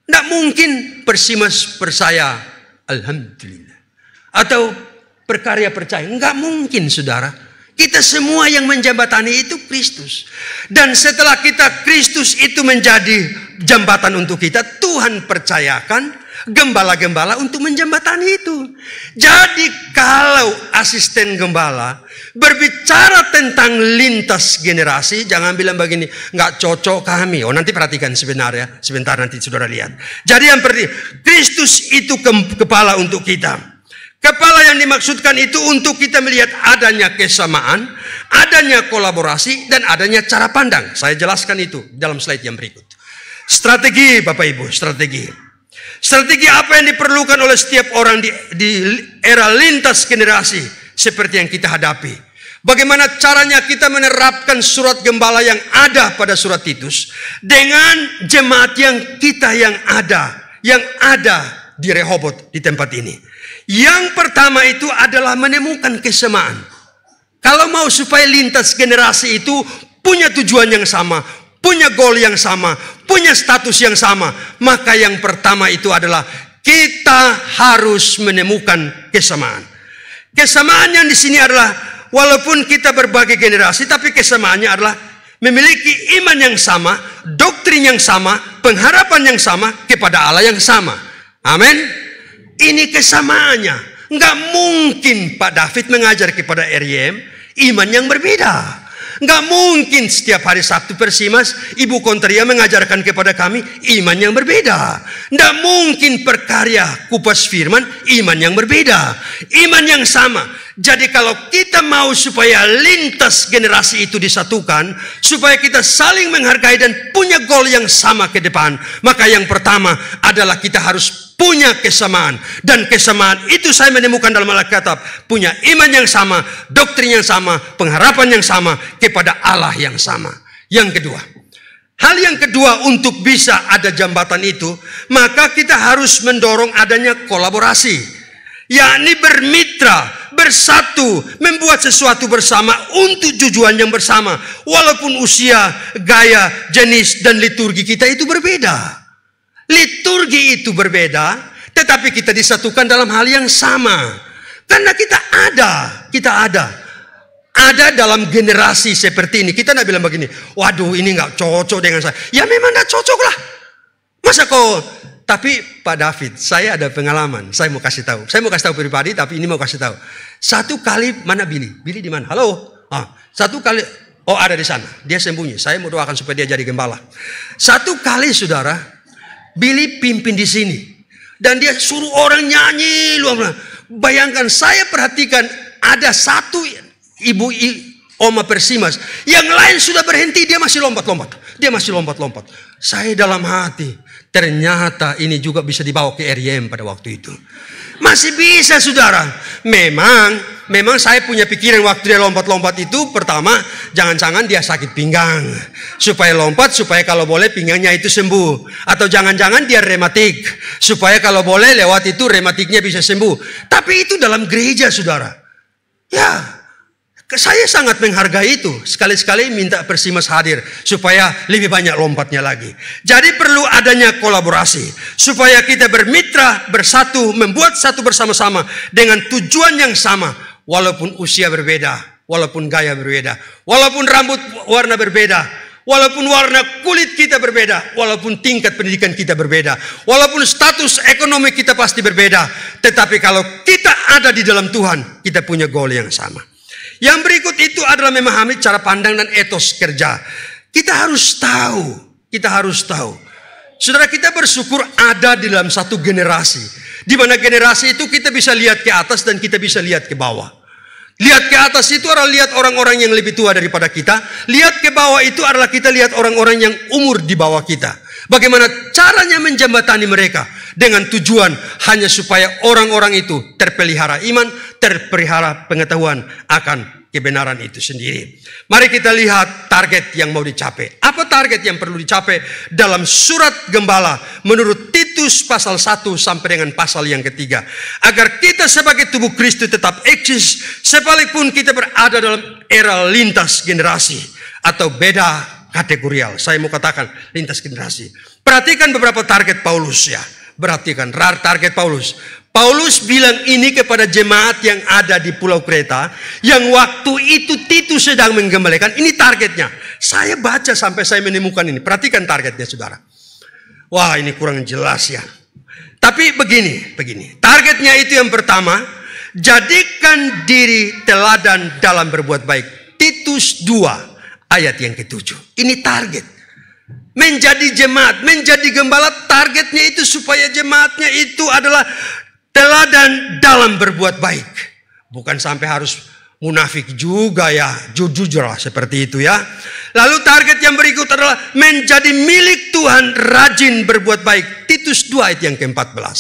Tidak mungkin persimas persaya, alhamdulillah. Atau perkarya percaya. Enggak mungkin saudara. Kita semua yang menjembatani itu Kristus. Dan setelah kita Kristus itu menjadi jembatan untuk kita, Tuhan percayakan gembala-gembala untuk menjembatani itu. Jadi kalau asisten gembala berbicara tentang lintas generasi, jangan bilang begini, nggak cocok kami. Oh nanti perhatikan sebentar nanti saudara lihat. Jadi yang pertama, Kristus itu kepala untuk kita. Kepala yang dimaksudkan itu untuk kita melihat adanya kesamaan, adanya kolaborasi, dan adanya cara pandang. Saya jelaskan itu dalam slide yang berikut. Strategi Bapak Ibu, strategi. Strategi apa yang diperlukan oleh setiap orang di era lintas generasi seperti yang kita hadapi. Bagaimana caranya kita menerapkan surat gembala yang ada pada surat Titus dengan jemaat yang ada di Rehobot di tempat ini. Yang pertama itu adalah menemukan kesamaan. Kalau mau supaya lintas generasi itu punya tujuan yang sama, punya goal yang sama, punya status yang sama, maka yang pertama itu adalah kita harus menemukan kesamaan. Kesamaan yang di sini adalah walaupun kita berbagai generasi, tapi kesamaannya adalah memiliki iman yang sama, doktrin yang sama, pengharapan yang sama kepada Allah yang sama. Amin. Ini kesamaannya. Nggak mungkin Pak David mengajar kepada RYM iman yang berbeda. Nggak mungkin setiap hari Sabtu Persimas Ibu Kontria mengajarkan kepada kami iman yang berbeda. Nggak mungkin perkarya Kupas Firman iman yang berbeda. Iman yang sama. Jadi kalau kita mau supaya lintas generasi itu disatukan, supaya kita saling menghargai dan punya goal yang sama ke depan, maka yang pertama adalah kita harus punya kesamaan. Dan kesamaan itu saya menemukan dalam Alkitab. Punya iman yang sama, doktrin yang sama, pengharapan yang sama kepada Allah yang sama. Yang kedua, hal yang kedua untuk bisa ada jembatan itu, maka kita harus mendorong adanya kolaborasi. Yakni bermitra, bersatu, membuat sesuatu bersama untuk tujuan yang bersama. Walaupun usia, gaya, jenis, dan liturgi kita itu berbeda. Liturgi itu berbeda, tetapi kita disatukan dalam hal yang sama. Karena kita ada dalam generasi seperti ini. Kita tidak bilang begini, waduh ini nggak cocok dengan saya. Ya memang nggak cocok lah. Masa kau Tapi Pak David, saya ada pengalaman. Saya mau kasih tahu. Saya mau kasih tahu pribadi, tapi ini mau kasih tahu. Satu kali, mana Billy? Billy di mana? Halo? Satu kali, oh ada di sana. Dia sembunyi. Saya mau doakan supaya dia jadi gembala. Satu kali saudara, Billy pimpin di sini. Dan dia suruh orang nyanyi. Bayangkan, saya perhatikan ada satu ibu Oma Persimas. Yang lain sudah berhenti, dia masih lompat-lompat. Dia masih lompat-lompat. Saya dalam hati, ternyata ini juga bisa dibawa ke RYM pada waktu itu. Masih bisa saudara. Memang saya punya pikiran waktu dia lompat-lompat itu. Pertama, jangan-jangan dia sakit pinggang. Supaya lompat, supaya kalau boleh pinggangnya itu sembuh. Atau jangan-jangan dia rematik. Supaya kalau boleh lewat itu rematiknya bisa sembuh. Tapi itu dalam gereja saudara. Ya, saya sangat menghargai itu. Sekali-sekali minta Persimas hadir supaya lebih banyak lompatnya lagi. Jadi perlu adanya kolaborasi supaya kita bermitra, bersatu, membuat satu bersama-sama dengan tujuan yang sama. Walaupun usia berbeda, walaupun gaya berbeda, walaupun rambut warna berbeda, walaupun warna kulit kita berbeda, walaupun tingkat pendidikan kita berbeda, walaupun status ekonomi kita pasti berbeda. Tetapi kalau kita ada di dalam Tuhan, kita punya goal yang sama. Yang berikut itu adalah memahami cara pandang dan etos kerja. Kita harus tahu. Saudara, kita bersyukur ada di dalam satu generasi. Di mana generasi itu kita bisa lihat ke atas dan kita bisa lihat ke bawah. Lihat ke atas itu adalah lihat orang-orang yang lebih tua daripada kita. Lihat ke bawah itu adalah kita lihat orang-orang yang umur di bawah kita. Bagaimana caranya menjembatani mereka dengan tujuan hanya supaya orang-orang itu terpelihara iman, terpelihara pengetahuan akan kebenaran itu sendiri. Mari kita lihat target yang mau dicapai. Apa target yang perlu dicapai dalam surat gembala menurut Titus pasal 1 sampai dengan pasal yang ketiga. Agar kita sebagai tubuh Kristus tetap eksis sekalipun kita berada dalam era lintas generasi atau beda kategorial. Saya mau katakan lintas generasi. Perhatikan beberapa target Paulus ya. Perhatikan target Paulus. Paulus bilang ini kepada jemaat yang ada di Pulau Kreta. Yang waktu itu Titus sedang menggembalakan. Ini targetnya. Saya baca sampai saya menemukan ini. Perhatikan targetnya saudara. Wah, ini kurang jelas ya. Tapi begini. Targetnya itu yang pertama. Jadikan diri teladan dalam berbuat baik. Titus 2 ayat yang ke-7. Ini target. Menjadi jemaat, menjadi gembala, targetnya itu supaya jemaatnya itu adalah teladan dalam berbuat baik. Bukan sampai harus munafik juga ya, jujur lah seperti itu ya. Lalu target yang berikut adalah menjadi milik Tuhan, rajin berbuat baik. Titus 2 ayat yang ke-14.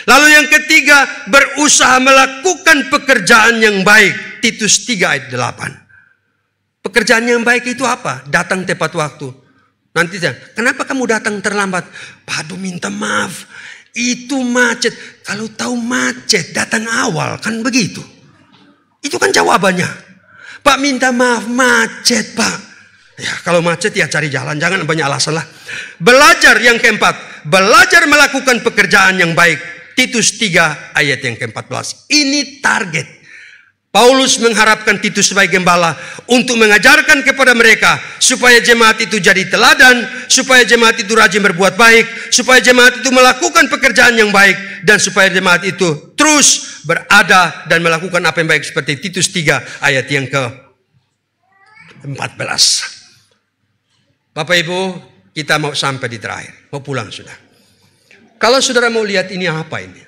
Lalu yang ketiga, berusaha melakukan pekerjaan yang baik. Titus 3 ayat 8. Pekerjaan yang baik itu apa? Datang tepat waktu. Nanti kenapa kamu datang terlambat? Padu minta maaf. Itu macet. Kalau tahu macet datang awal kan begitu. Itu kan jawabannya. Pak minta maaf macet pak. Ya kalau macet ya cari jalan. Jangan banyak alasan lah. Belajar yang keempat. Belajar melakukan pekerjaan yang baik. Titus 3 ayat yang ke-14. Ini target. Paulus mengharapkan Titus sebagai gembala untuk mengajarkan kepada mereka supaya jemaat itu jadi teladan, supaya jemaat itu rajin berbuat baik, supaya jemaat itu melakukan pekerjaan yang baik, dan supaya jemaat itu terus berada dan melakukan apa yang baik seperti Titus 3 ayat yang ke-14. Bapak Ibu, kita mau sampai di terakhir, mau pulang sudah. Kalau saudara mau lihat ini apa ini?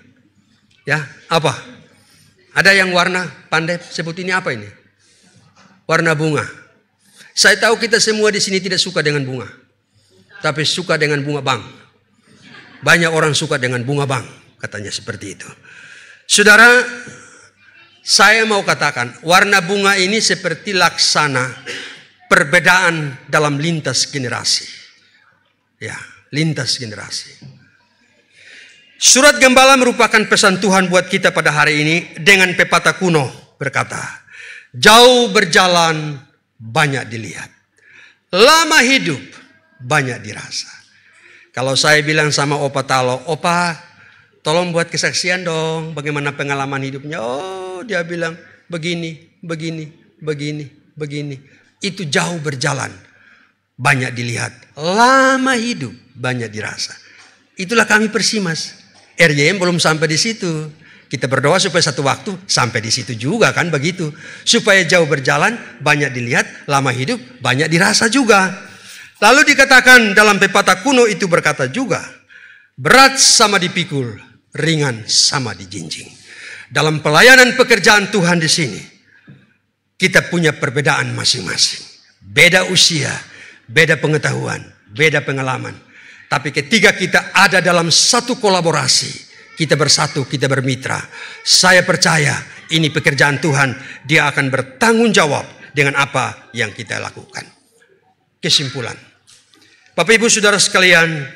Ya, apa? Ada yang warna pandai sebut ini apa ini? Warna bunga. Saya tahu kita semua di sini tidak suka dengan bunga. Tapi suka dengan bunga bang. Banyak orang suka dengan bunga bang. Katanya seperti itu. Saudara, saya mau katakan warna bunga ini seperti laksana perbedaan dalam lintas generasi. Ya, lintas generasi. Surat gembala merupakan pesan Tuhan buat kita pada hari ini dengan pepatah kuno berkata, jauh berjalan banyak dilihat, lama hidup banyak dirasa. Kalau saya bilang sama Opa Talo, Opa tolong buat kesaksian dong bagaimana pengalaman hidupnya. Oh dia bilang begini. Itu jauh berjalan banyak dilihat, lama hidup banyak dirasa. Itulah kami Persimas. RJM belum sampai di situ. Kita berdoa supaya satu waktu sampai di situ juga kan begitu. Supaya jauh berjalan, banyak dilihat, lama hidup, banyak dirasa juga. Lalu dikatakan dalam pepatah kuno itu berkata juga, berat sama dipikul, ringan sama dijinjing. Dalam pelayanan pekerjaan Tuhan di sini, kita punya perbedaan masing-masing. Beda usia, beda pengetahuan, beda pengalaman. Tapi ketika kita ada dalam satu kolaborasi, kita bersatu, kita bermitra. Saya percaya ini pekerjaan Tuhan. Dia akan bertanggung jawab dengan apa yang kita lakukan. Kesimpulan. Bapak Ibu Saudara sekalian,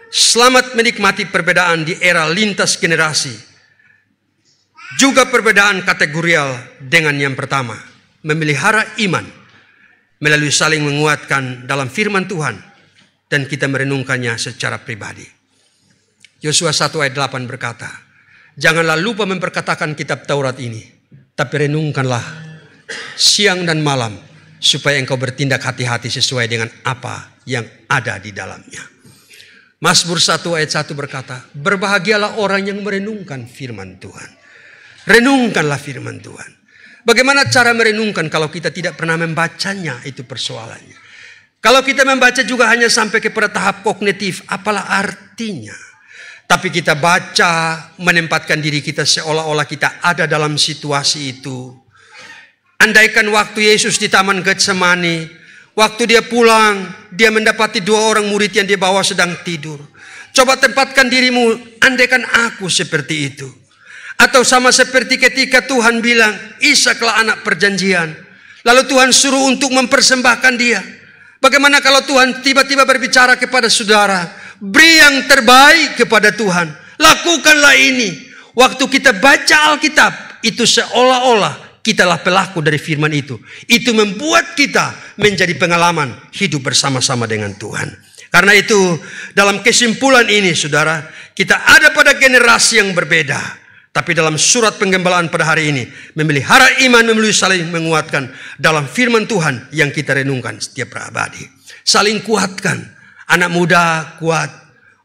selamat menikmati perbedaan di era lintas generasi. Juga perbedaan kategorial dengan yang pertama. Memelihara iman melalui saling menguatkan dalam firman Tuhan. Dan kita merenungkannya secara pribadi. Yosua 1 ayat 8 berkata, janganlah lupa memperkatakan kitab Taurat ini, tapi renungkanlah siang dan malam, supaya engkau bertindak hati-hati sesuai dengan apa yang ada di dalamnya. Mazmur 1 ayat 1 berkata, berbahagialah orang yang merenungkan firman Tuhan. Renungkanlah firman Tuhan. Bagaimana cara merenungkan kalau kita tidak pernah membacanya, itu persoalannya. Kalau kita membaca juga hanya sampai kepada tahap kognitif, apalah artinya? Tapi kita baca, menempatkan diri kita seolah-olah kita ada dalam situasi itu. Andaikan waktu Yesus di Taman Getsemani, waktu dia pulang, dia mendapati 2 orang murid yang dia bawa sedang tidur. Coba tempatkan dirimu, andaikan aku seperti itu. Atau sama seperti ketika Tuhan bilang, Ishaklah anak perjanjian. Lalu Tuhan suruh untuk mempersembahkan dia. Bagaimana kalau Tuhan tiba-tiba berbicara kepada saudara, beri yang terbaik kepada Tuhan. Lakukanlah ini. Waktu kita baca Alkitab, itu seolah-olah kitalah pelaku dari firman itu. Itu membuat kita menjadi pengalaman hidup bersama-sama dengan Tuhan. Karena itu dalam kesimpulan ini saudara, kita ada pada generasi yang berbeda. Tapi dalam surat penggembalaan pada hari ini, memelihara iman melalui saling menguatkan dalam firman Tuhan yang kita renungkan setiap pribadi. Saling kuatkan. Anak muda kuat,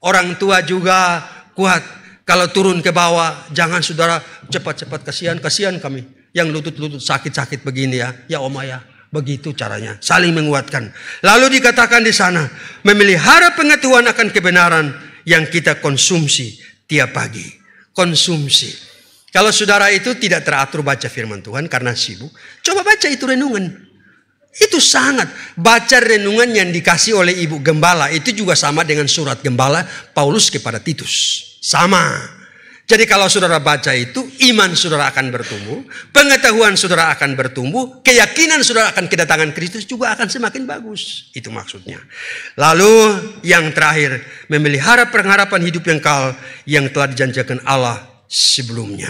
orang tua juga kuat. Kalau turun ke bawah, jangan saudara cepat-cepat, kasihan kami yang lutut-lutut sakit-sakit begini ya. Ya Oma ya, begitu caranya. Saling menguatkan. Lalu dikatakan di sana, memelihara pengetahuan akan kebenaran yang kita konsumsi tiap pagi. Konsumsi. Kalau saudara itu tidak teratur baca firman Tuhan karena sibuk, coba baca itu renungan. Itu sangat. Baca renungan yang dikasih oleh Ibu Gembala. Itu juga sama dengan surat Gembala Paulus kepada Titus. Sama. Jadi kalau saudara baca itu, iman saudara akan bertumbuh. Pengetahuan saudara akan bertumbuh. Keyakinan saudara akan kedatangan Kristus juga akan semakin bagus. Itu maksudnya. Lalu yang terakhir, memelihara pengharapan hidup yang kekal yang telah dijanjikan Allah sebelumnya.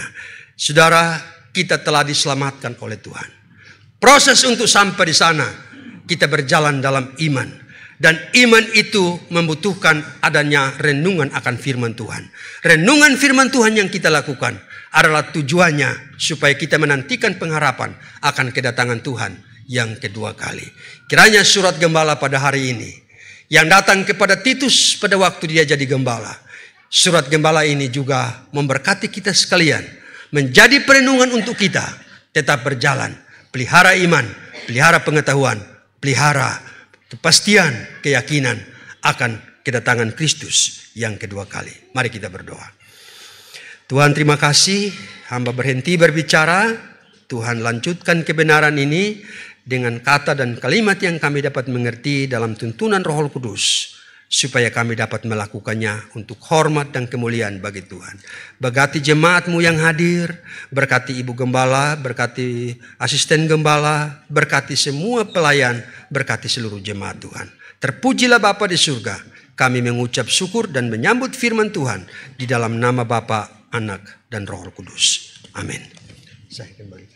Saudara, kita telah diselamatkan oleh Tuhan. Proses untuk sampai di sana, kita berjalan dalam iman. Dan iman itu membutuhkan adanya renungan akan firman Tuhan. Renungan firman Tuhan yang kita lakukan adalah tujuannya supaya kita menantikan pengharapan akan kedatangan Tuhan yang kedua kali. Kiranya surat gembala pada hari ini, yang datang kepada Titus pada waktu dia jadi gembala. Surat gembala ini juga memberkati kita sekalian. Menjadi perenungan untuk kita tetap berjalan. Pelihara iman, pelihara pengetahuan, pelihara kepastian, keyakinan akan kedatangan Kristus yang kedua kali. Mari kita berdoa. Tuhan terima kasih, hamba berhenti berbicara. Tuhan lanjutkan kebenaran ini dengan kata dan kalimat yang kami dapat mengerti dalam tuntunan Roh Kudus. Supaya kami dapat melakukannya untuk hormat dan kemuliaan bagi Tuhan. Berkati jemaatmu yang hadir, berkati Ibu Gembala, berkati asisten Gembala, berkati semua pelayan, berkati seluruh jemaat Tuhan. Terpujilah Bapa di surga, kami mengucap syukur dan menyambut firman Tuhan di dalam nama Bapa, Anak, dan Roh Kudus. Amin. Saya kembali.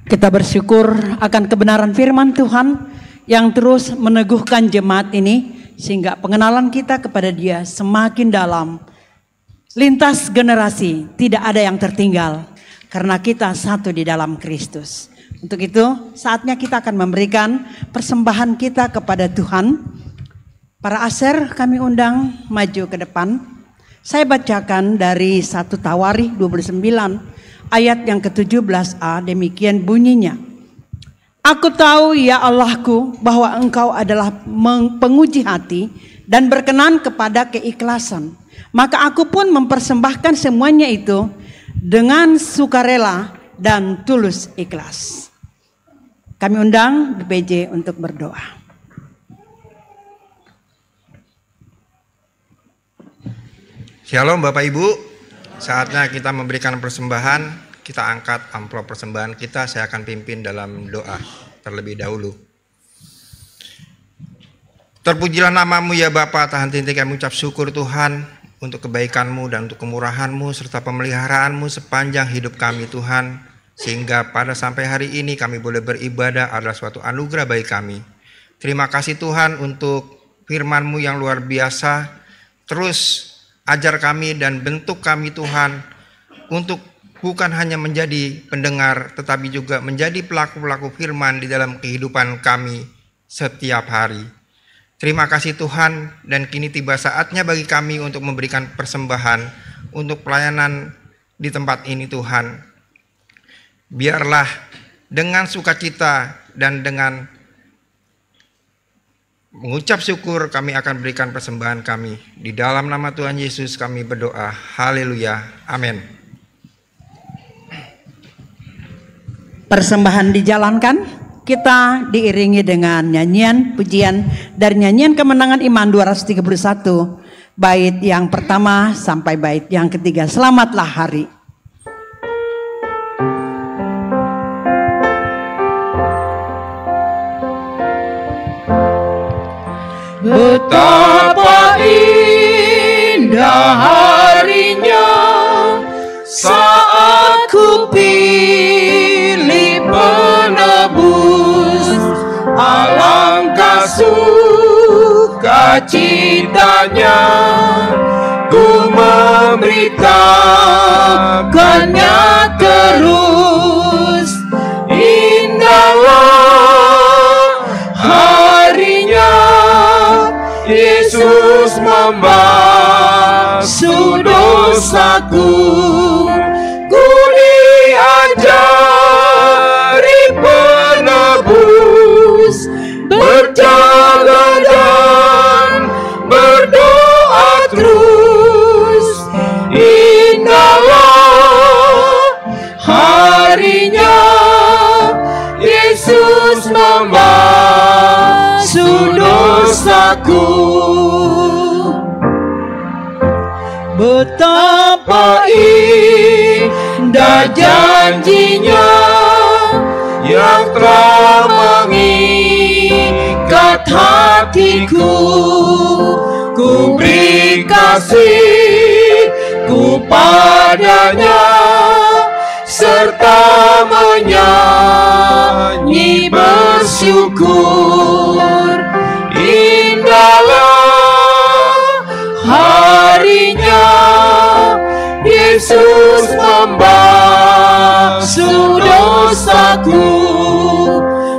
Kita bersyukur akan kebenaran firman Tuhan yang terus meneguhkan jemaat ini sehingga pengenalan kita kepada Dia semakin dalam. Lintas generasi tidak ada yang tertinggal karena kita satu di dalam Kristus. Untuk itu saatnya kita akan memberikan persembahan kita kepada Tuhan. Para aser kami undang maju ke depan. Saya bacakan dari 1 Tawarikh 29 ayat yang ke-17a, demikian bunyinya. Aku tahu ya Allahku bahwa Engkau adalah penguji hati dan berkenan kepada keikhlasan. Maka aku pun mempersembahkan semuanya itu dengan sukarela dan tulus ikhlas. Kami undang BPJ untuk berdoa. Shalom Bapak Ibu, saatnya kita memberikan persembahan. Kita angkat amplop persembahan kita, saya akan pimpin dalam doa terlebih dahulu. Terpujilah nama-Mu ya Bapa, tahan tintik kami ucap syukur Tuhan untuk kebaikan-Mu dan untuk kemurahan-Mu serta pemeliharaan-Mu sepanjang hidup kami Tuhan. Sehingga pada sampai hari ini kami boleh beribadah adalah suatu anugerah bagi kami. Terima kasih Tuhan untuk firman-Mu yang luar biasa. Terus ajar kami dan bentuk kami Tuhan untuk bukan hanya menjadi pendengar tetapi juga menjadi pelaku-pelaku firman di dalam kehidupan kami setiap hari. Terima kasih Tuhan, dan kini tiba saatnya bagi kami untuk memberikan persembahan untuk pelayanan di tempat ini Tuhan. Biarlah dengan sukacita dan dengan mengucap syukur kami akan berikan persembahan kami. Di dalam nama Tuhan Yesus kami berdoa. Haleluya. Amin. Persembahan dijalankan, kita diiringi dengan nyanyian pujian dari nyanyian Kemenangan Iman 231, bait yang pertama sampai bait yang ketiga. Selamatlah hari. Betapa indah harinya saat ku pilih penebus, alangkah sukacitanya ku memberitakannya terus. Indahlah harinya Yesus membasuh dosaku. Ku diajari penebus, berjaga dan berdoa terus. Indahlah harinya Yesus membasuh dosaku. Betapa indah janjinya yang telah mengikat hatiku. Ku beri kasihku padanya serta menyanyi bersyukur. Indahlah harinya Yesus membasuh dosaku.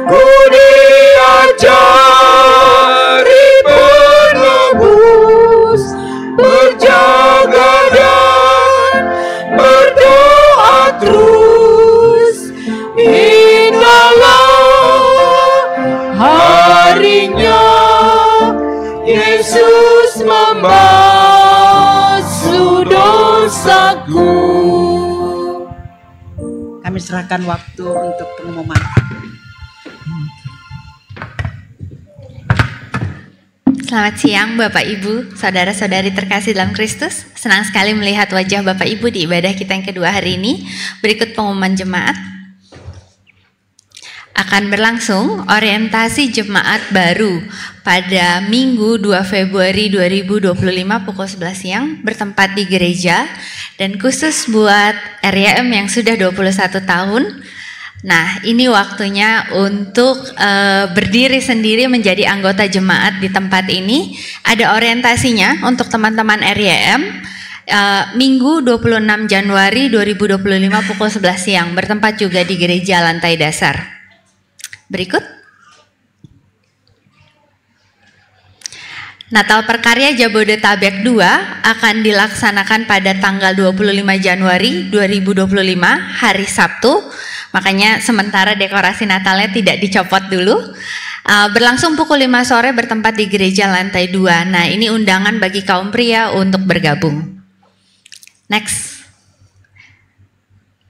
Ku diajari penebus, berjaga dan berdoa terus. Indahlah harinya Yesus membasuh dosaku. Kami serahkan waktu untuk pengumuman. Selamat siang Bapak Ibu, saudara-saudari terkasih dalam Kristus. Senang sekali melihat wajah Bapak Ibu di ibadah kita yang kedua hari ini. Berikut pengumuman jemaat. Akan berlangsung orientasi jemaat baru pada Minggu 2 Februari 2025 pukul 11 siang bertempat di gereja, dan khusus buat RYM yang sudah 21 tahun Nah, ini waktunya untuk berdiri sendiri menjadi anggota jemaat di tempat ini. Ada orientasinya untuk teman-teman RYM. Minggu 26 Januari 2025 pukul 11 siang. Bertempat juga di gereja lantai dasar. Berikut. Natal Perkarya Jabodetabek 2 akan dilaksanakan pada tanggal 25 Januari 2025 hari Sabtu. Makanya sementara dekorasi Natalnya tidak dicopot dulu. Berlangsung pukul 5 sore bertempat di gereja lantai 2. Nah, ini undangan bagi kaum pria untuk bergabung. Next.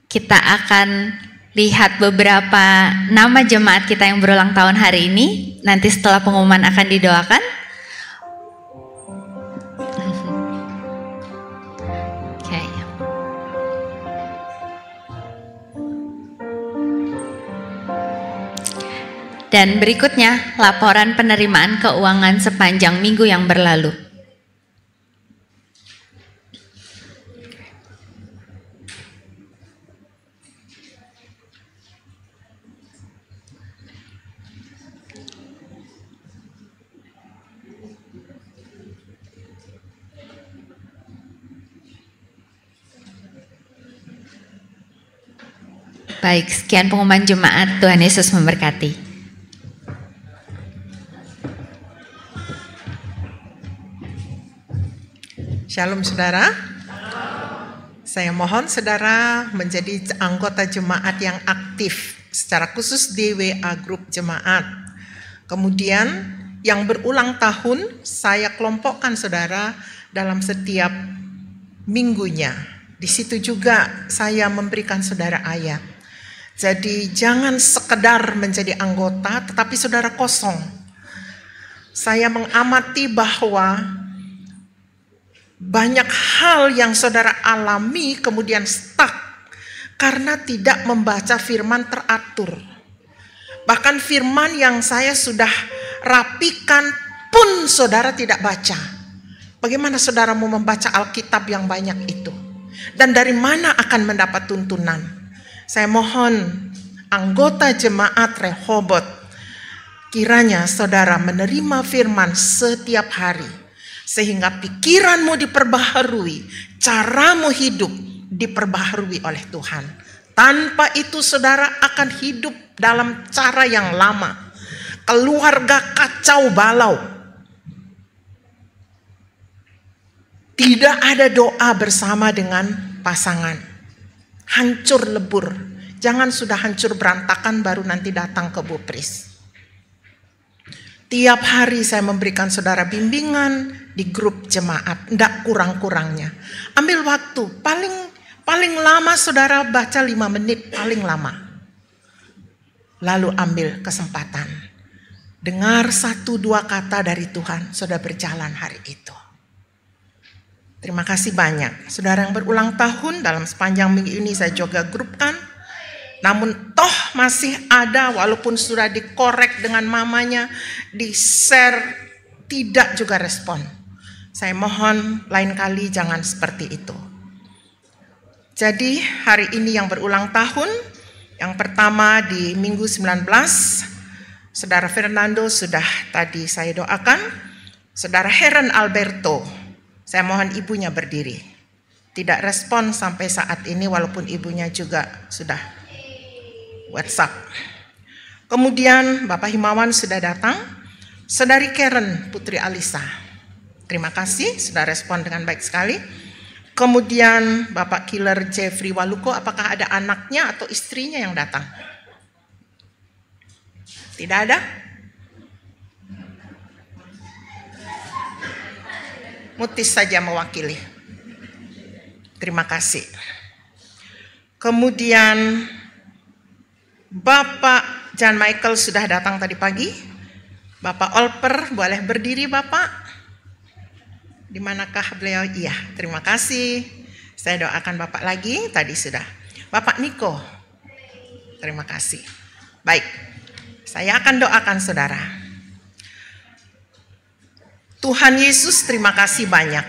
Kita akan lihat beberapa nama jemaat kita yang berulang tahun hari ini. Nanti setelah pengumuman akan didoakan. Dan berikutnya, laporan penerimaan keuangan sepanjang minggu yang berlalu. Baik, sekian pengumuman jemaat. Tuhan Yesus memberkati. Shalom saudara, saya mohon saudara menjadi anggota jemaat yang aktif secara khusus di WA grup jemaat. Kemudian yang berulang tahun saya kelompokkan saudara dalam setiap minggunya. Di situ juga saya memberikan saudara ayat. Jadi jangan sekedar menjadi anggota tetapi saudara kosong. Saya mengamati bahwa banyak hal yang saudara alami kemudian stuck karena tidak membaca firman teratur. Bahkan firman yang saya sudah rapikan pun saudara tidak baca. Bagaimana saudara mau membaca Alkitab yang banyak itu? Dan dari mana akan mendapat tuntunan? Saya mohon anggota jemaat Rehoboth, kiranya saudara menerima firman setiap hari. Sehingga pikiranmu diperbaharui, caramu hidup diperbaharui oleh Tuhan. Tanpa itu saudara akan hidup dalam cara yang lama. Keluarga kacau balau. Tidak ada doa bersama dengan pasangan. Hancur lebur. Jangan sudah hancur berantakan baru nanti datang ke Bu Pris. Tiap hari saya memberikan saudara bimbingan di grup jemaat, tidak kurang-kurangnya. Ambil waktu, paling lama saudara baca 5 menit, paling lama. Lalu ambil kesempatan. Dengar 1-2 kata dari Tuhan, saudara berjalan hari itu. Terima kasih banyak. Saudara yang berulang tahun dalam sepanjang minggu ini saya juga grupkan. Namun toh masih ada walaupun sudah dikorek dengan mamanya, di-share, tidak juga respon. Saya mohon lain kali jangan seperti itu. Jadi hari ini yang berulang tahun, yang pertama di minggu 19, Saudara Fernando sudah tadi saya doakan. Saudara Heren Alberto, saya mohon ibunya berdiri. Tidak respon sampai saat ini walaupun ibunya juga sudah WhatsApp. Kemudian Bapak Himawan sudah datang. Saudari Karen Putri Alisa, terima kasih sudah respon dengan baik sekali. Kemudian Bapak Killer Jeffrey Waluko, apakah ada anaknya atau istrinya yang datang? Tidak ada? Mutis saja mewakili. Terima kasih. Kemudian Bapak Jan Michael sudah datang tadi pagi. Bapak Olper, boleh berdiri Bapak? Di manakah beliau? Iya, terima kasih. Saya doakan Bapak lagi, tadi sudah. Bapak Niko, terima kasih. Baik, saya akan doakan saudara. Tuhan Yesus, terima kasih banyak.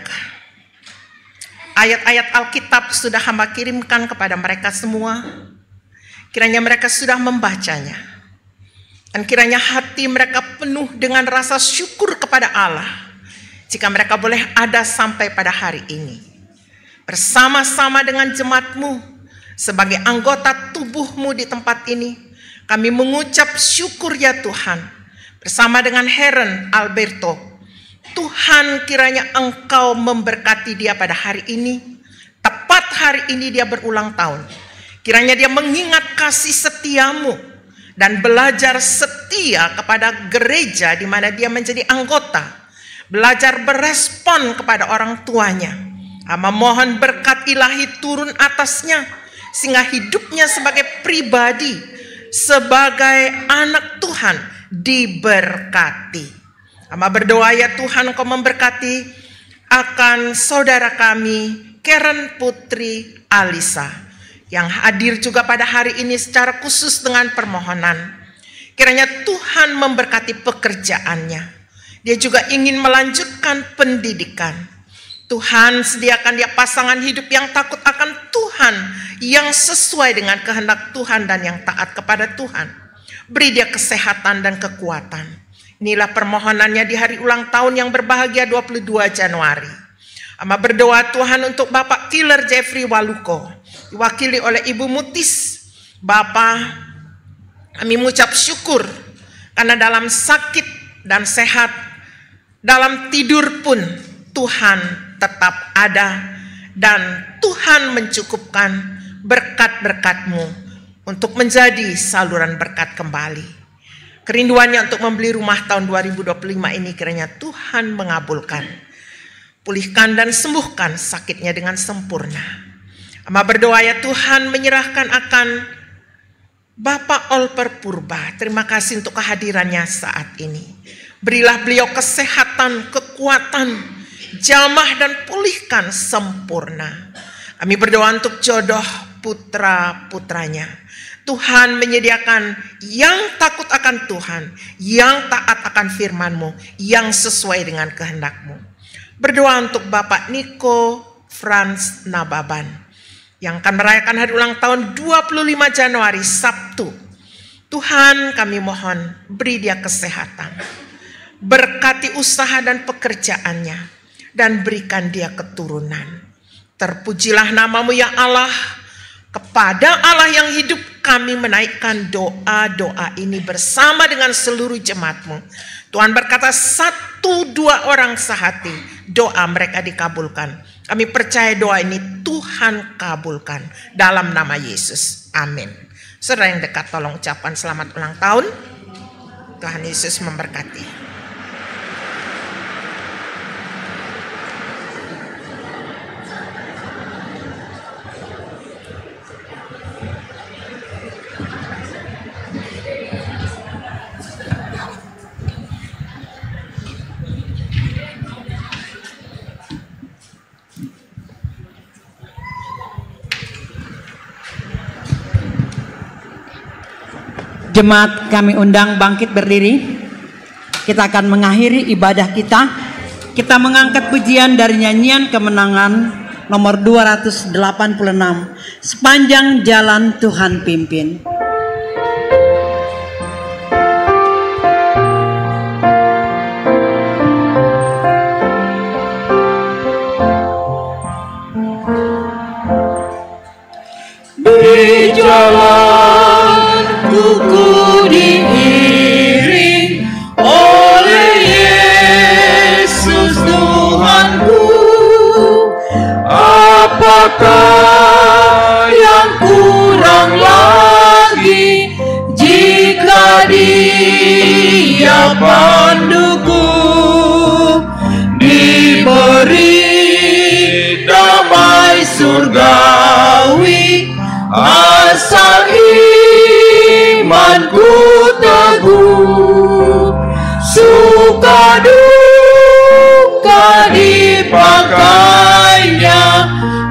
Ayat-ayat Alkitab sudah hamba kirimkan kepada mereka semua. Kiranya mereka sudah membacanya. Dan kiranya hati mereka penuh dengan rasa syukur kepada Allah. Jika mereka boleh ada sampai pada hari ini. Bersama-sama dengan jemaatmu, sebagai anggota tubuhmu di tempat ini, kami mengucap syukur ya Tuhan. Bersama dengan Heren Alberto, Tuhan kiranya Engkau memberkati dia pada hari ini. Tepat hari ini dia berulang tahun. Kiranya dia mengingat kasih setiamu dan belajar setia kepada gereja di mana dia menjadi anggota. Belajar berespon kepada orang tuanya. Hamba mohon berkat ilahi turun atasnya, sehingga hidupnya sebagai pribadi, sebagai anak Tuhan diberkati. Hamba berdoa ya Tuhan, Engkau memberkati akan saudara kami Karen Putri Alisa yang hadir juga pada hari ini secara khusus dengan permohonan. Kiranya Tuhan memberkati pekerjaannya. Dia juga ingin melanjutkan pendidikan. Tuhan sediakan dia pasangan hidup yang takut akan Tuhan, yang sesuai dengan kehendak Tuhan dan yang taat kepada Tuhan. Beri dia kesehatan dan kekuatan. Inilah permohonannya di hari ulang tahun yang berbahagia 22 Januari. Hamba berdoa Tuhan untuk Bapak Killer Jeffrey Waluko, diwakili oleh Ibu Mutis. Bapak, kami mengucap syukur karena dalam sakit dan sehat, dalam tidur pun Tuhan tetap ada, dan Tuhan mencukupkan berkat-berkat-Mu untuk menjadi saluran berkat kembali. Kerinduannya untuk membeli rumah tahun 2025 ini kiranya Tuhan mengabulkan. Pulihkan dan sembuhkan sakitnya dengan sempurna. Hamba berdoa ya Tuhan, menyerahkan akan Bapak Olper Purba. Terima kasih untuk kehadirannya saat ini. Berilah beliau kesehatan, kekuatan, jamah dan pulihkan sempurna. Kami berdoa untuk jodoh putra-putranya. Tuhan menyediakan yang takut akan Tuhan, yang taat akan firman-Mu, yang sesuai dengan kehendak-Mu. Berdoa untuk Bapak Niko Franz Nababan yang akan merayakan hari ulang tahun 25 Januari Sabtu. Tuhan, kami mohon beri dia kesehatan. Berkati usaha dan pekerjaannya dan berikan dia keturunan. Terpujilah nama-Mu ya Allah. Kepada Allah yang hidup kami menaikkan doa-doa ini bersama dengan seluruh jemaat-Mu. Tuhan berkata 1-2 orang sehati, doa mereka dikabulkan. Kami percaya doa ini Tuhan kabulkan dalam nama Yesus. Amin. Saudara yang dekat, tolong ucapkan selamat ulang tahun. Tuhan Yesus memberkati. Jemaat kami undang bangkit berdiri. Kita akan mengakhiri ibadah kita. Kita mengangkat pujian dari nyanyian kemenangan nomor 286. Sepanjang jalan Tuhan pimpin. Di jalan ku diiring oleh Yesus Tuhanku. Apakah yang kurang lagi jika Dia panduku? Diberi damai surgawi asal imanku teguh. Suka duka dipakainya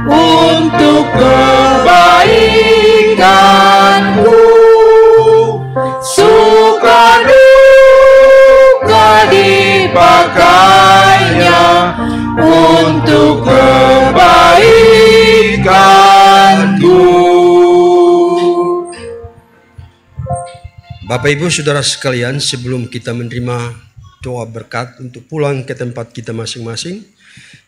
untuk kebaikanku. Suka duka dipakainya untuk kebaikanku. Bapak Ibu Saudara sekalian, sebelum kita menerima doa berkat untuk pulang ke tempat kita masing-masing,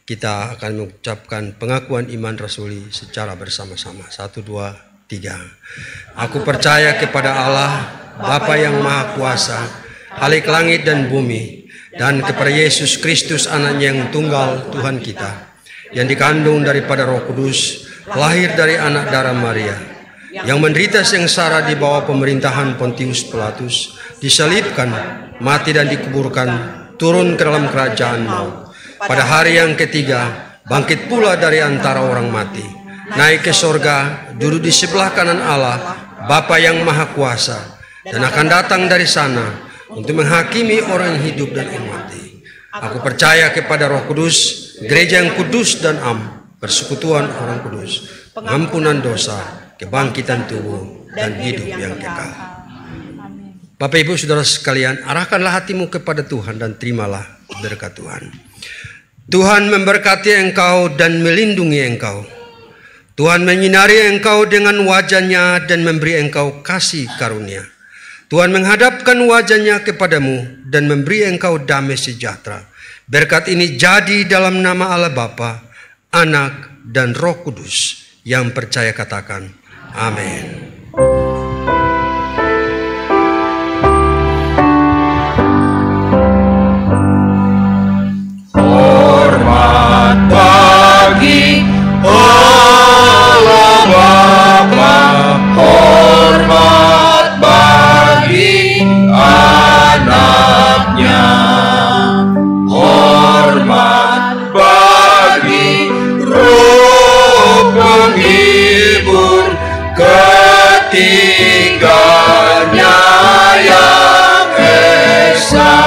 kita akan mengucapkan pengakuan iman rasuli secara bersama-sama. 1, 2, 3. Aku percaya kepada Allah, Bapa yang Maha Kuasa, Khalik langit dan bumi, dan kepada Yesus Kristus anaknya yang tunggal Tuhan kita, yang dikandung daripada Roh Kudus, lahir dari anak darah Maria, yang menderita sengsara di bawah pemerintahan Pontius Pilatus, disalibkan, mati dan dikuburkan, turun ke dalam kerajaan maut. Pada hari yang ketiga, bangkit pula dari antara orang mati, naik ke sorga, duduk di sebelah kanan Allah, Bapa yang Maha Kuasa, dan akan datang dari sana untuk menghakimi orang yang hidup dan yang mati. Aku percaya kepada Roh Kudus, gereja yang kudus dan am, persekutuan orang kudus, pengampunan dosa, kebangkitan tubuh, dan hidup yang kekal. Bapak Ibu Saudara sekalian, arahkanlah hatimu kepada Tuhan dan terimalah berkat Tuhan. Tuhan memberkati engkau dan melindungi engkau. Tuhan menyinari engkau dengan wajah-Nya dan memberi engkau kasih karunia. Tuhan menghadapkan wajah-Nya kepadamu dan memberi engkau damai sejahtera. Berkat ini jadi dalam nama Allah Bapa, Anak, dan Roh Kudus. Yang percaya katakan, amin. Hormat bagi Allah Bapa, hormat bagi anaknya, hormat bagi Roh penghibur ketiganya yang esa.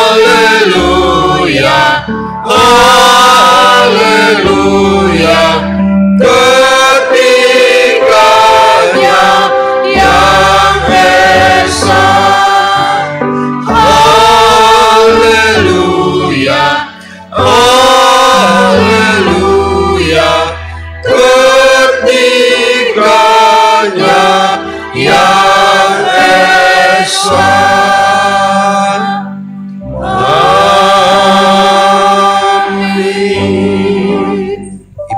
Haleluya, haleluya, ketiganya yang esa. Haleluya, haleluya, ketiganya yang esa.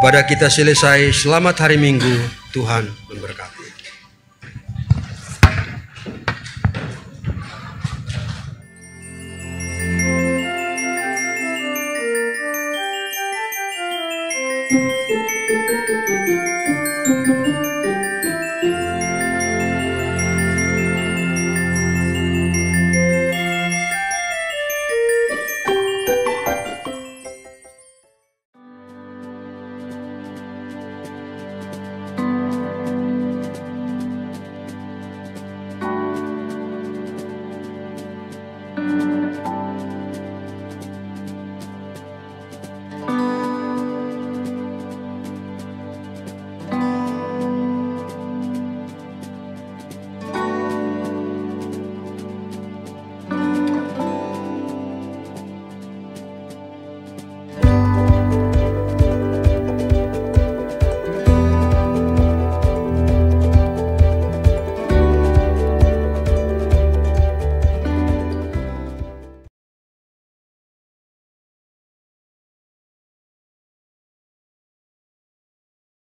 Ibadah kita selesai. Selamat hari Minggu. Tuhan memberkati.